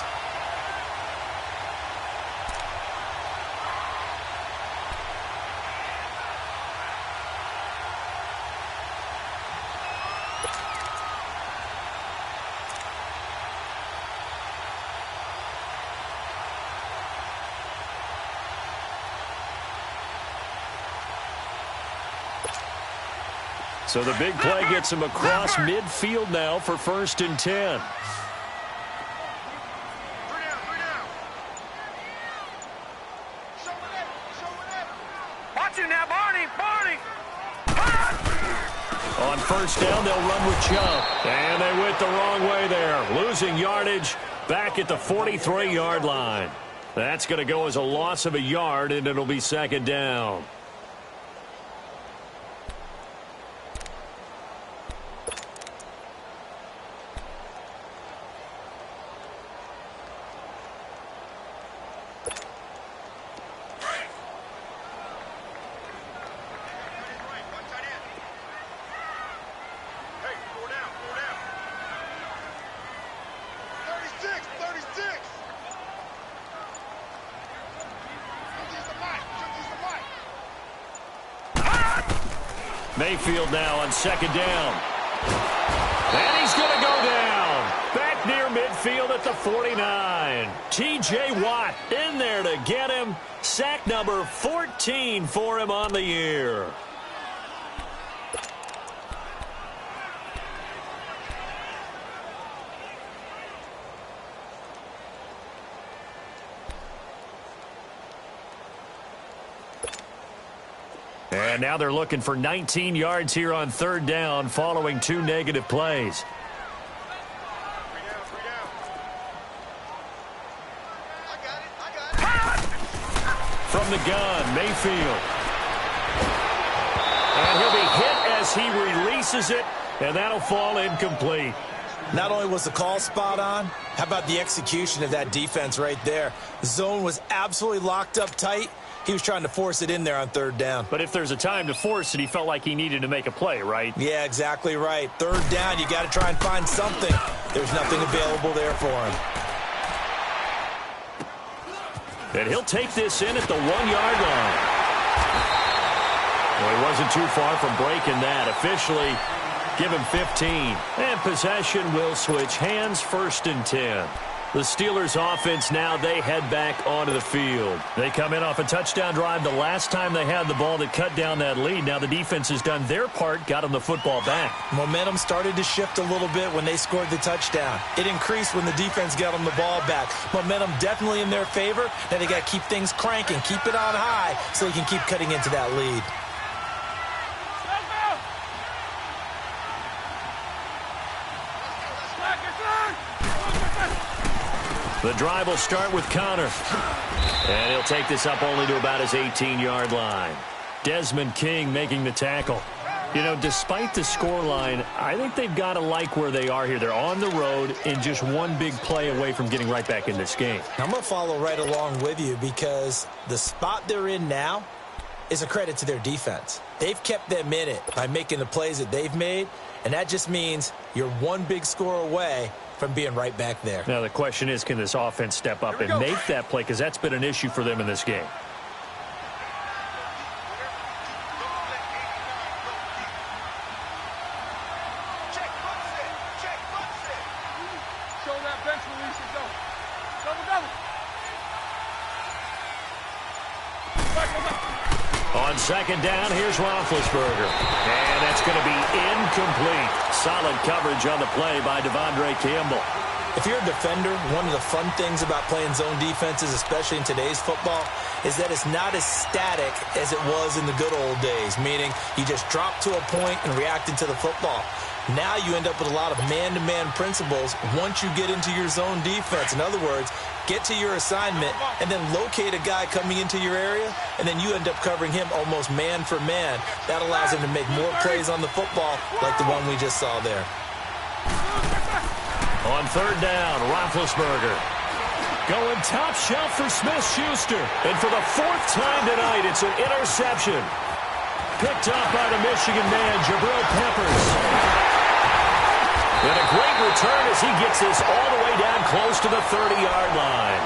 So the big play gets him across midfield now for 1st and 10. 3 down, 3 down. Show it. Watch it now, Barney. On first down, they'll run with Chubb. And they went the wrong way there. Losing yardage back at the 43-yard line. That's going to go as a loss of a yard, and it'll be second down. Mayfield now on second down. And he's going to go down. Back near midfield at the 49. T.J. Watt in there to get him. Sack number 14 for him on the year. And now they're looking for 19 yards here on third down following 2 negative plays. 3 down. I got it. From the gun, Mayfield. And he'll be hit as he releases it, and that'll fall incomplete. Not only was the call spot on, how about the execution of that defense right there? The zone was absolutely locked up tight. He was trying to force it in there on third down. But if there's a time to force it, he felt like he needed to make a play, right? Yeah, exactly right. Third down, you got to try and find something. There's nothing available there for him. And he'll take this in at the 1-yard line. Well, he wasn't too far from breaking that. Officially, give him 15. And possession will switch hands, 1st and 10. The Steelers offense now, they head back onto the field. They come in off a touchdown drive the last time they had the ball that cut down that lead. Now the defense has done their part, got them the football back. Momentum started to shift a little bit when they scored the touchdown. It increased when the defense got them the ball back. Momentum definitely in their favor. Now they got to keep things cranking, keep it on high so they can keep cutting into that lead. The drive will start with Connor. And he'll take this up only to about his 18-yard line. Desmond King making the tackle. You know, despite the scoreline, I think they've got to like where they are here. They're on the road and just one big play away from getting right back in this game. I'm going to follow right along with you because the spot they're in now is a credit to their defense. They've kept them in it by making the plays that they've made, and that just means you're one big score away from being right back there. Now the question is, can this offense step up and make that play? Because that's been an issue for them in this game. Show that bench release and go. Double. On 2nd down, here's Roethlisberger. And that's going to be incomplete. Solid coverage on the play by Devondre Campbell. If you're a defender, one of the fun things about playing zone defenses, especially in today's football, is that it's not as static as it was in the good old days, meaning you just drop to a point and react into the football. Now you end up with a lot of man-to-man principles once you get into your zone defense. In other words, get to your assignment and then locate a guy coming into your area, and then you end up covering him almost man for man. That allows him to make more plays on the football like the one we just saw there. On 3rd down, Roethlisberger going top shelf for Smith-Schuster. And for the 4th time tonight, it's an interception. Picked up by the Michigan man, Jabril Peppers. And a great return as he gets this all the way down close to the 30-yard line.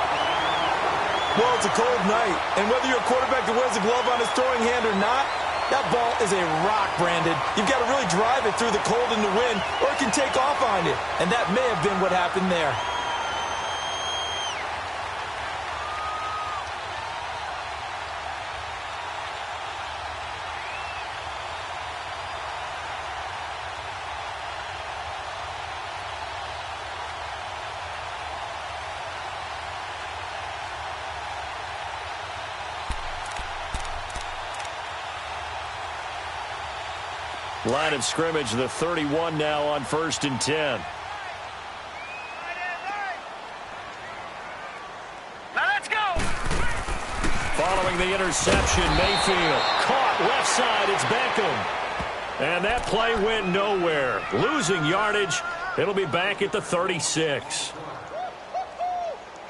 Well, it's a cold night, and whether you're a quarterback that wears a glove on his throwing hand or not, that ball is a rock, Brandon. You've got to really drive it through the cold and the wind, or it can take off on you. And that may have been what happened there. Line of scrimmage, the 31 now on 1st and 10. Now let's go. Following the interception, Mayfield caught left side. It's Beckham. And that play went nowhere. Losing yardage. It'll be back at the 36.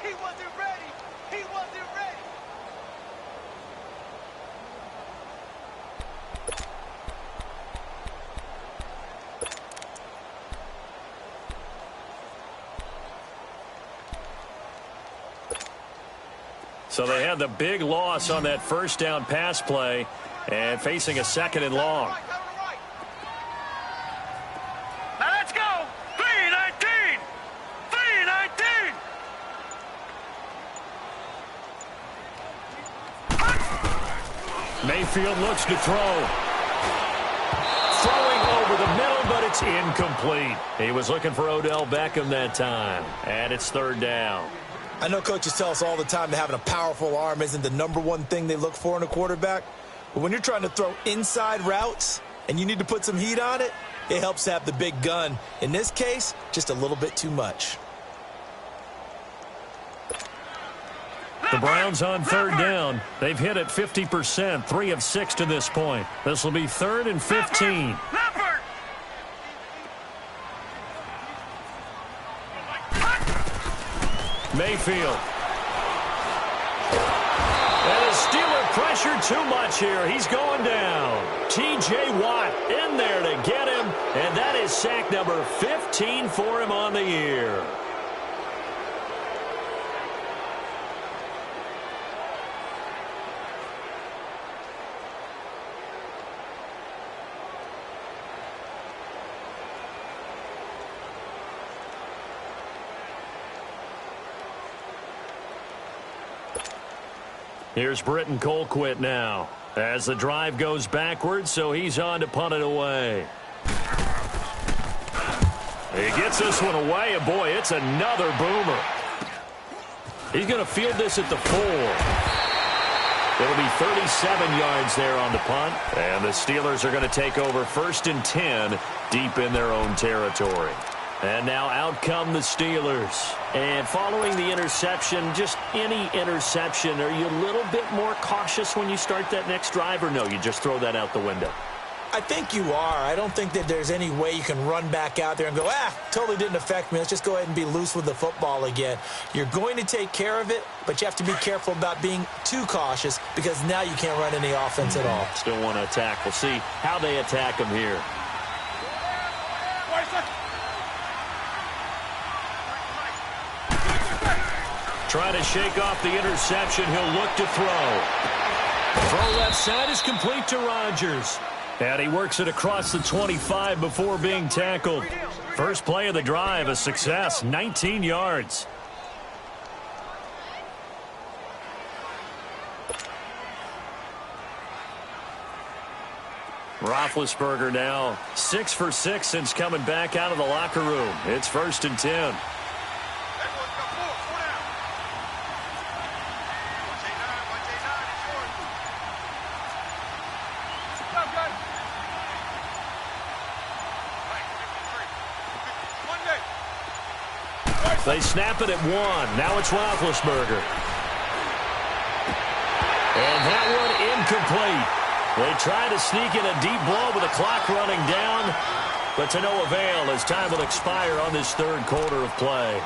He wasn't ready. He wasn't ready. So they had the big loss on that 1st down pass play and facing a 2nd and long. Now let's go. 3-19. 3-19. Mayfield looks to throw. Throwing over the middle, but it's incomplete. He was looking for Odell Beckham that time. And it's 3rd down. I know coaches tell us all the time that having a powerful arm isn't the #1 thing they look for in a quarterback. But when you're trying to throw inside routes and you need to put some heat on it, it helps to have the big gun. In this case, just a little bit too much. The Browns on 3rd down. They've hit it 50%, 3 of 6 to this point. This will be 3rd and 15. Mayfield. And the Steeler pressure too much here. He's going down. T.J. Watt in there to get him, and that is sack number 15 for him on the year. Here's Britton Colquitt now as the drive goes backwards, so he's on to punt it away. He gets this one away, and boy, it's another boomer. He's going to field this at the 4. It'll be 37 yards there on the punt, and the Steelers are going to take over 1st and 10 deep in their own territory. And now out come the Steelers. And following the interception, just any interception, are you a little bit more cautious when you start that next drive, or no, you just throw that out the window? I think you are. I don't think that there's any way you can run back out there and go, totally didn't affect me. Let's just go ahead and be loose with the football again. You're going to take care of it, but you have to be careful about being too cautious because now you can't run any offense at all. Still want to attack. We'll see how they attack him here. Trying to shake off the interception. He'll look to throw. Throw left side is complete to Rodgers. And he works it across the 25 before being tackled. First play of the drive, a success, 19 yards. Roethlisberger now 6 for 6 since coming back out of the locker room. It's 1st and 10. They snap it at 1. Now it's Roethlisberger. And that one incomplete. They try to sneak in a deep blow with the clock running down, but to no avail as time will expire on this 3rd quarter of play.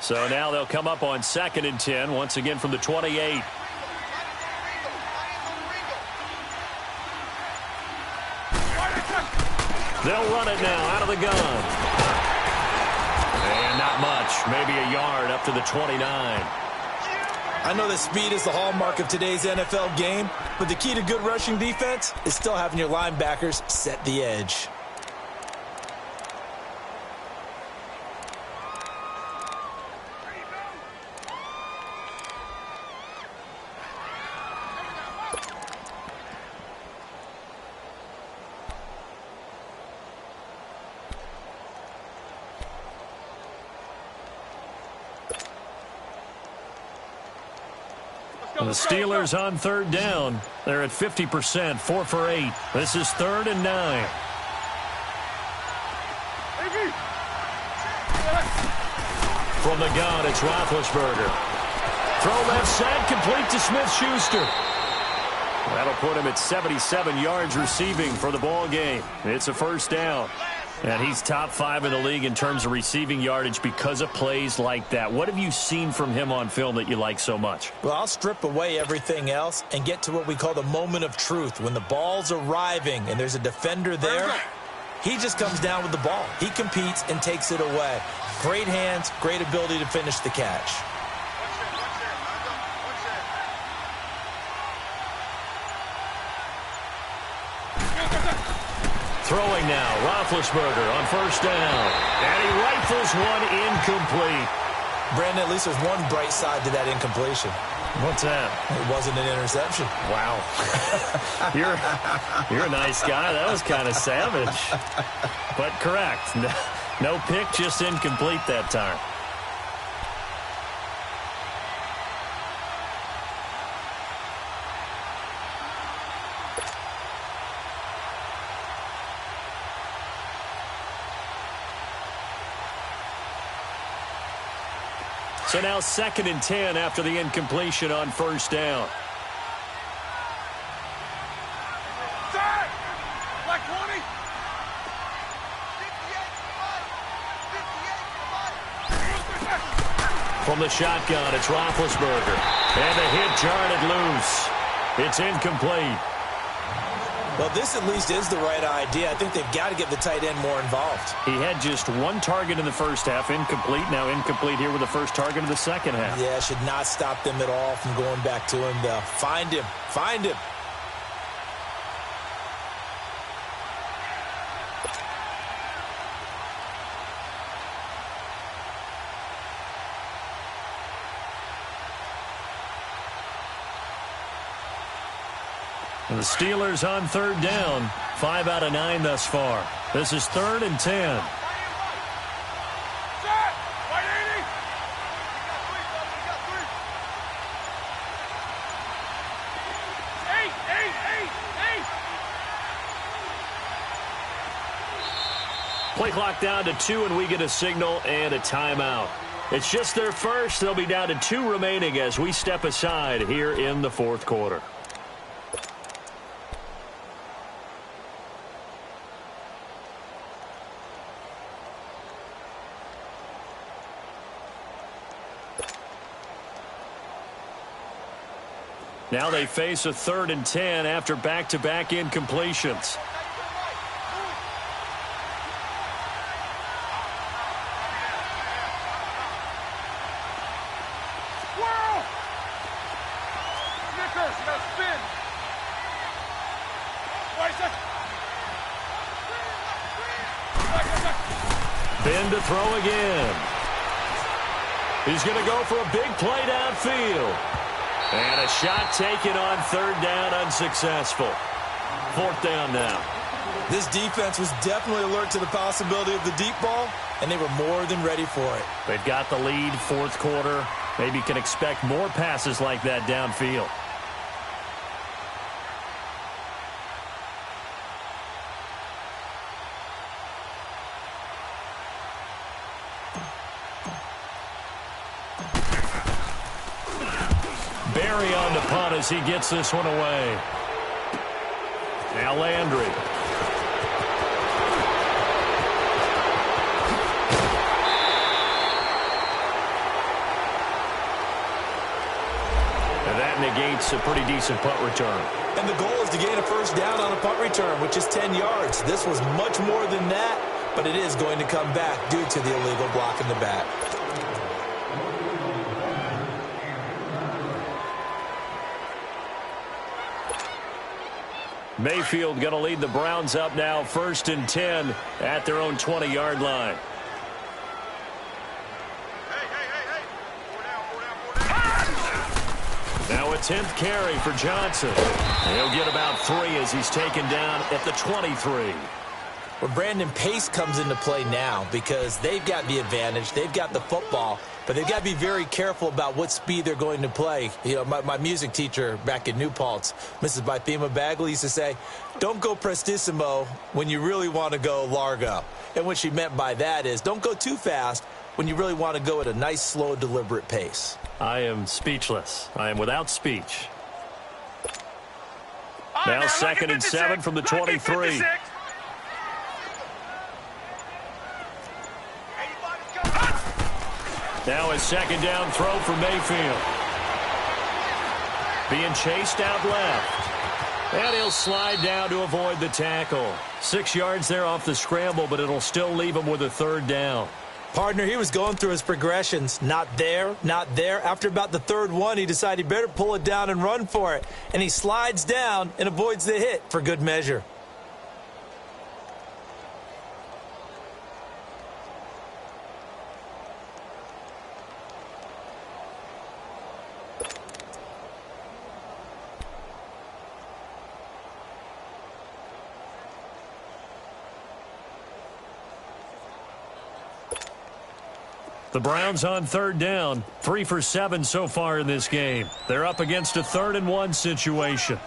So now they'll come up on 2nd and 10, once again from the 28. They'll run it now out of the gun. And not much, maybe a yard up to the 29. I know that speed is the hallmark of today's NFL game, but the key to good rushing defense is still having your linebackers set the edge. The Steelers on 3rd down. They're at 50%, 4 for 8. This is 3rd and 9. From the gun, it's Roethlisberger. Throw left side, complete to Smith-Schuster. That'll put him at 77 yards receiving for the ball game. It's a 1st down. And he's top 5 in the league in terms of receiving yardage because of plays like that. What have you seen from him on film that you like so much? Well, I'll strip away everything else and get to what we call the moment of truth. When the ball's arriving and there's a defender there, he just comes down with the ball. He competes and takes it away. Great hands, great ability to finish the catch. Throwing now, Roethlisberger on 1st down. And he rifles one incomplete. Brandon, at least there's one bright side to that incompletion. What's that? It wasn't an interception. Wow. You're a nice guy. That was kind of savage. But correct. No pick, just incomplete that time. So now 2nd and 10 after the incompletion on first down. Set! Like 20! 58, From the shotgun, it's Roethlisberger. And the hit jarred loose. It's incomplete. Well, this at least is the right idea. I think they've got to get the tight end more involved. He had just one target in the first half, incomplete. Now incomplete here with the first target of the second half. Yeah, should not stop them at all from going back to him, though. Find him. Find him. And the Steelers on 3rd down. 5 out of 9 thus far. This is 3rd and 10. Set! 180! We got 3, 8, 8, 8! Play clock down to 2, and we get a signal and a timeout. It's just their first. They'll be down to 2 remaining as we step aside here in the 4th quarter. Now they face a 3rd and 10 after back-to-back incompletions. Wow! Snickers, you gotta spin! Wait a second! Ben to throw again. He's going to go for a big play downfield. And a shot taken on 3rd down, unsuccessful. 4th down now. This defense was definitely alert to the possibility of the deep ball, and they were more than ready for it. They've got the lead, 4th quarter. Maybe can expect more passes like that downfield. Barry on the punt as he gets this one away. Now Landry. And that negates a pretty decent punt return. And the goal is to gain a first down on a punt return, which is 10 yards. This was much more than that, but it is going to come back due to the illegal block in the back. Mayfield going to lead the Browns up now, 1st and 10 at their own 20-yard line. Hey! 4 down. Now a 10th carry for Johnson. He'll get about 3 as he's taken down at the 23. Well, Brandon, pace comes into play now because they've got the advantage. They've got the football, but they've got to be very careful about what speed they're going to play. You know, my music teacher back in New Paltz, Mrs. Bythema Bagley, used to say, don't go prestissimo when you really want to go largo. And what she meant by that is don't go too fast when you really want to go at a nice, slow, deliberate pace. I am speechless. I am without speech. Now 2nd and 7 from the 23. Now a 2nd down throw for Mayfield. Being chased out left. And he'll slide down to avoid the tackle. 6 yards there off the scramble, but it'll still leave him with a 3rd down. Partner, he was going through his progressions. Not there, not there. After about the 3rd one, he decided he better pull it down and run for it. And he slides down and avoids the hit for good measure. The Browns on 3rd down, 3 for 7 so far in this game. They're up against a 3rd and 1 situation.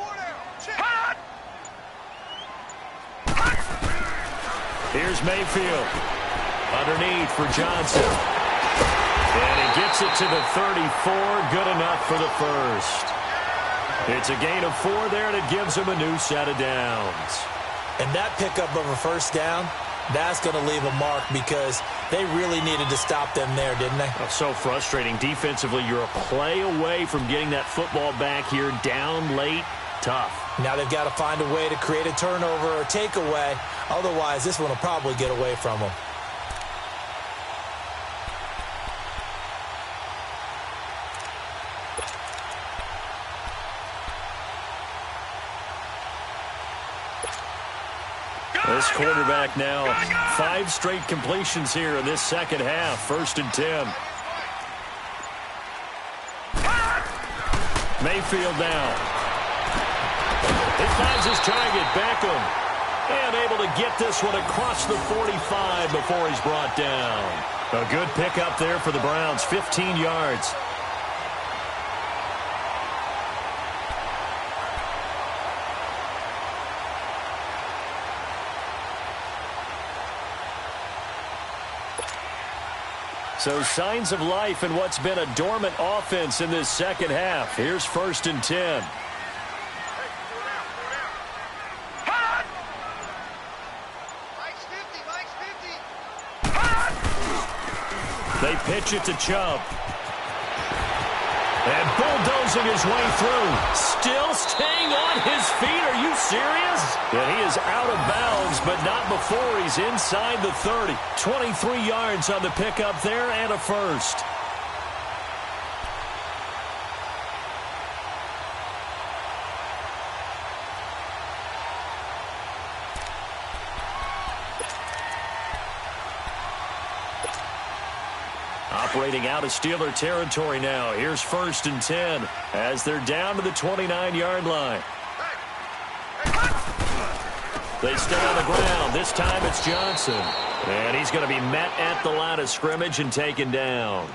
Here's Mayfield. Underneath for Johnson. And he gets it to the 34. Good enough for the first. It's a gain of 4 there, and it gives him a new set of downs. And that pickup of a first down, that's going to leave a mark because they really needed to stop them there, didn't they? Oh, so frustrating. Defensively, you're a play away from getting that football back here down late. Tough. Now they've got to find a way to create a turnover or takeaway. Otherwise, this one will probably get away from them. This quarterback now 5 straight completions here in this second half. 1st and 10. Mayfield now. He finds his target, Beckham. And able to get this one across the 45 before he's brought down. A good pickup there for the Browns, 15 yards. So signs of life in what's been a dormant offense in this second half. Here's 1st and 10. They pitch it to Chubb. And bulldozing his way through. Still staying on his feet. Are you serious? And he is out of bounds, but not before he's inside the 30. 23 yards on the pickup there and a first. Operating out of Steeler territory now. Here's 1st and 10 as they're down to the 29-yard line. They stay on the ground. This time it's Johnson. And he's going to be met at the line of scrimmage and taken down.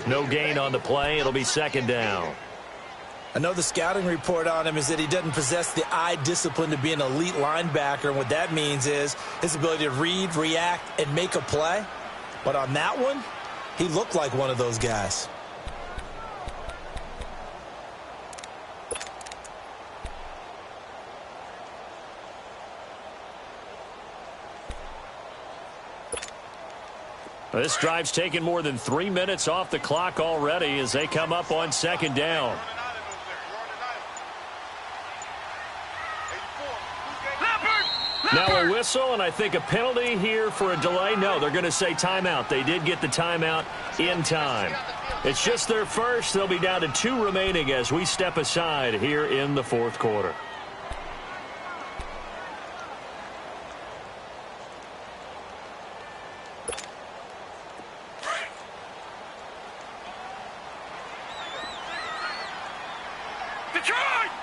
No gain on the play. It'll be 2nd down. I know the scouting report on him is that he doesn't possess the eye discipline to be an elite linebacker. And what that means is his ability to read, react, and make a play. But on that one, he looked like one of those guys. This drive's taken more than 3 minutes off the clock already as they come up on 2nd down. Now a whistle, and I think a penalty here for a delay. No, they're going to say timeout. They did get the timeout in time. It's just their first. They'll be down to 2 remaining as we step aside here in the 4th quarter.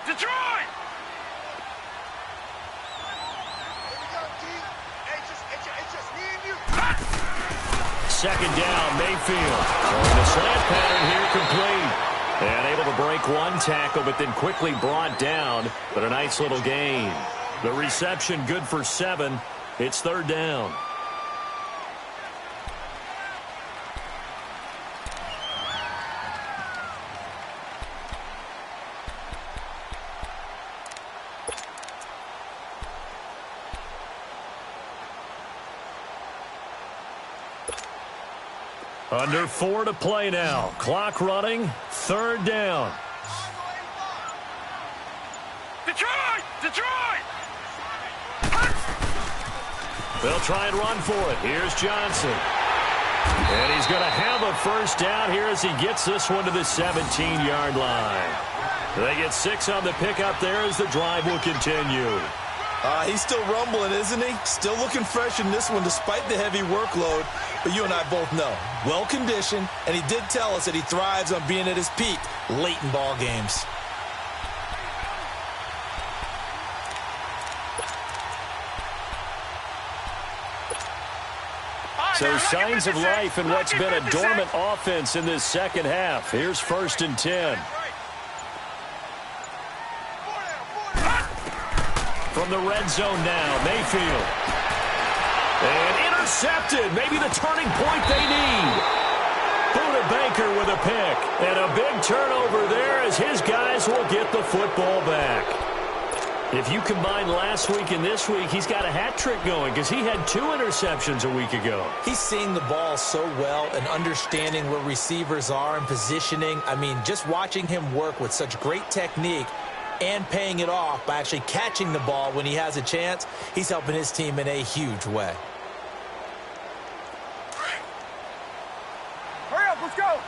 Detroit! 2nd down, Mayfield. The slant pattern here complete. And able to break 1 tackle, but then quickly brought down. But a nice little gain. The reception good for 7. It's 3rd down. Under 4 to play now. Clock running. 3rd down. Detroit! They'll try and run for it. Here's Johnson. And he's going to have a 1st down here as he gets this one to the 17-yard line. They get 6 on the pickup there as the drive will continue. He's still rumbling, isn't he? Still looking fresh in this one despite the heavy workload. But you and I both know, well-conditioned, and he did tell us that he thrives on being at his peak late in ball games. So signs of life in what's been a dormant offense in this second half. Here's 1st and 10. From the red zone now, Mayfield. And intercepted. Maybe the turning point they need. The to Baker with a pick. And a big turnover there as his guys will get the football back. If you combine last week and this week, he's got a hat trick going because he had 2 interceptions a week ago. He's seeing the ball so well and understanding where receivers are and positioning. I mean, just watching him work with such great technique and paying it off by actually catching the ball when he has a chance, he's helping his team in a huge way. Hurry up, let's go.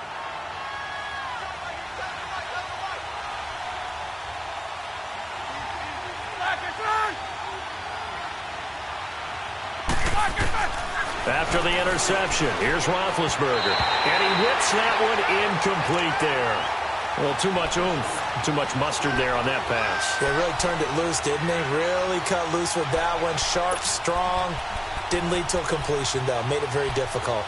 After the interception, here's Roethlisberger. And he whips that one incomplete there. Well, too much oomph, too much mustard there on that pass. They really turned it loose, didn't they? Really cut loose with that one. Sharp, strong. Didn't lead to a completion, though. Made it very difficult.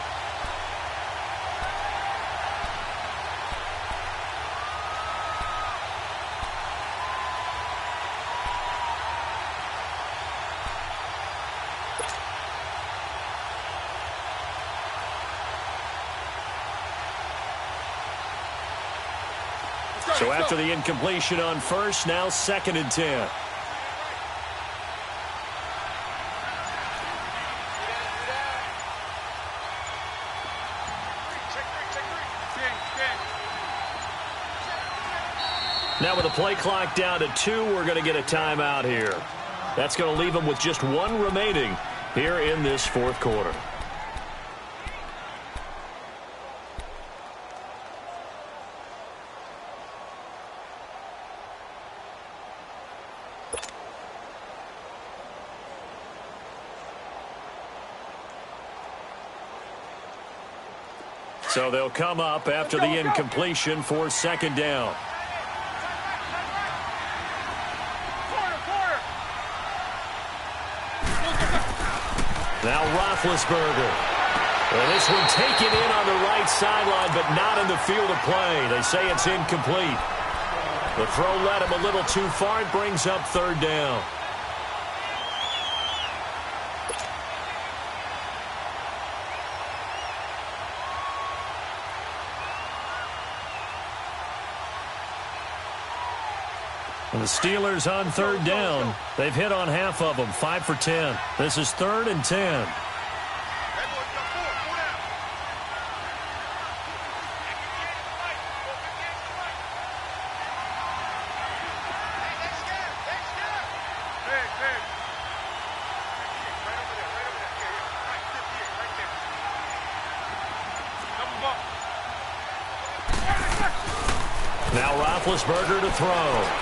So after the incompletion on first, now 2nd and 10. Now with the play clock down to 2, we're going to get a timeout here. That's going to leave them with just 1 remaining here in this 4th quarter. So they'll come up after the incompletion for 2nd down. Now Roethlisberger. Well, this one taken in on the right sideline, but not in the field of play. They say it's incomplete. The throw led him a little too far. It brings up 3rd down. And the Steelers on 3rd down. They've hit on half of them, 5 for 10. This is 3rd and 10. Now Roethlisberger to throw.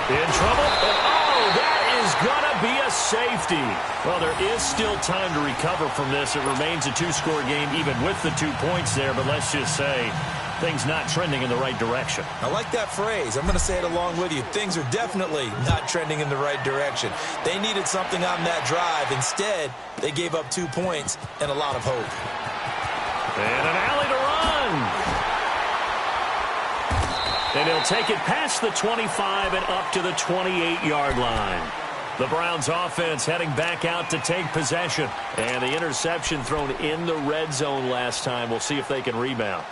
In trouble. Oh, that is going to be a safety. Well, there is still time to recover from this. It remains a 2-score game even with the 2 points there, but let's just say things not trending in the right direction. I like that phrase. I'm going to say it along with you. Things are definitely not trending in the right direction. They needed something on that drive. Instead, they gave up 2 points and a lot of hope. And an alley to run. And he'll take it past the 25 and up to the 28-yard line. The Browns offense heading back out to take possession. And the interception thrown in the red zone last time. We'll see if they can rebound.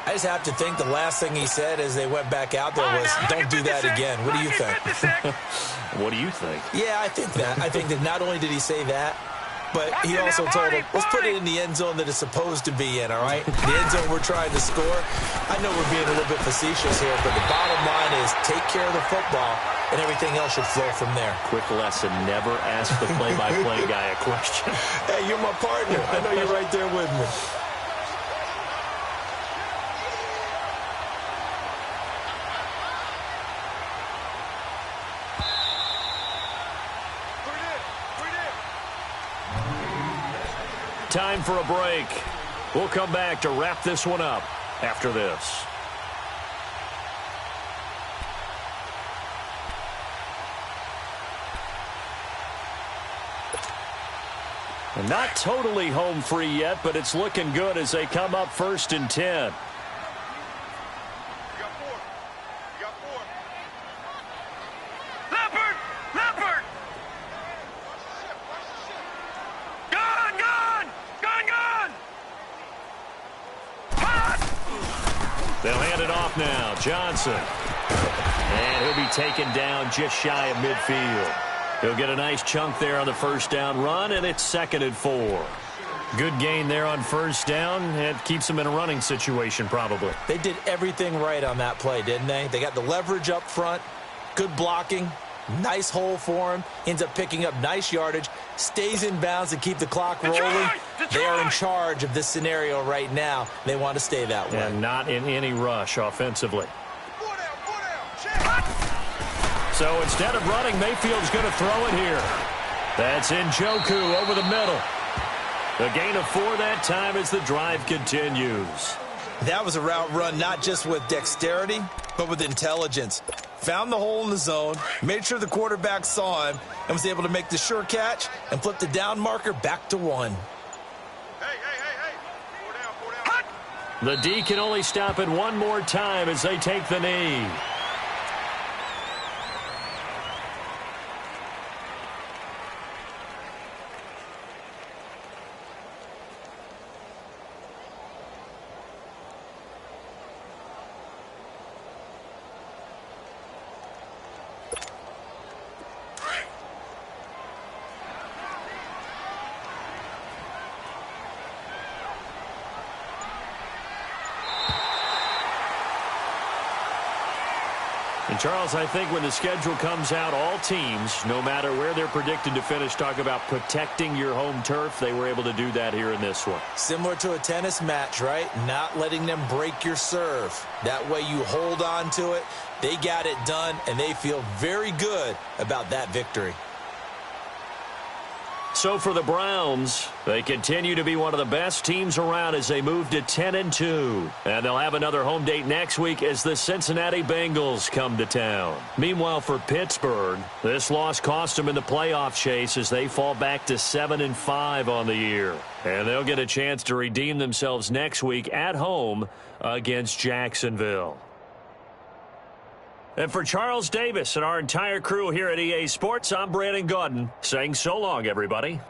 I just have to think the last thing he said as they went back out there was, don't do that again. What do you think? What do you think? Yeah, I think that. I think that not only did he say that, but he also told him, let's put it in the end zone that it's supposed to be in, all right? The end zone we're trying to score. I know we're being a little bit facetious here, but the bottom line is take care of the football, and everything else should flow from there. Quick lesson, never ask the play-by-play guy a question. Hey, you're my partner. I know you're right there with me. Time for a break. We'll come back to wrap this one up after this. And not totally home free yet, but it's looking good as they come up 1st and 10. They'll hand it off now. Johnson. And he'll be taken down just shy of midfield. He'll get a nice chunk there on the first down run, and it's 2nd and 4. Good gain there on first down. It keeps them in a running situation probably. They did everything right on that play, didn't they? They got the leverage up front, good blocking, nice hole for him, ends up picking up nice yardage, stays in bounds to keep the clock rolling. They are in charge of this scenario right now. They want to stay that way. And not in any rush offensively. So instead of running, Mayfield's going to throw it here. That's Njoku over the middle. A gain of 4 that time as the drive continues. That was a route run not just with dexterity, but with intelligence. Found the hole in the zone, made sure the quarterback saw him, and was able to make the sure catch and flip the down marker back to 1. Hey. 4 down. The D can only stop it one more time as they take the knee. And, Charles, I think when the schedule comes out, all teams, no matter where they're predicted to finish, talk about protecting your home turf. They were able to do that here in this one. Similar to a tennis match, right? Not letting them break your serve. That way you hold on to it. They got it done, and they feel very good about that victory. So for the Browns, they continue to be one of the best teams around as they move to 10-2. And they'll have another home date next week as the Cincinnati Bengals come to town. Meanwhile, for Pittsburgh, this loss cost them in the playoff chase as they fall back to 7-5 on the year. And they'll get a chance to redeem themselves next week at home against Jacksonville. And for Charles Davis and our entire crew here at EA Sports, I'm Brandon Gaudin saying so long, everybody.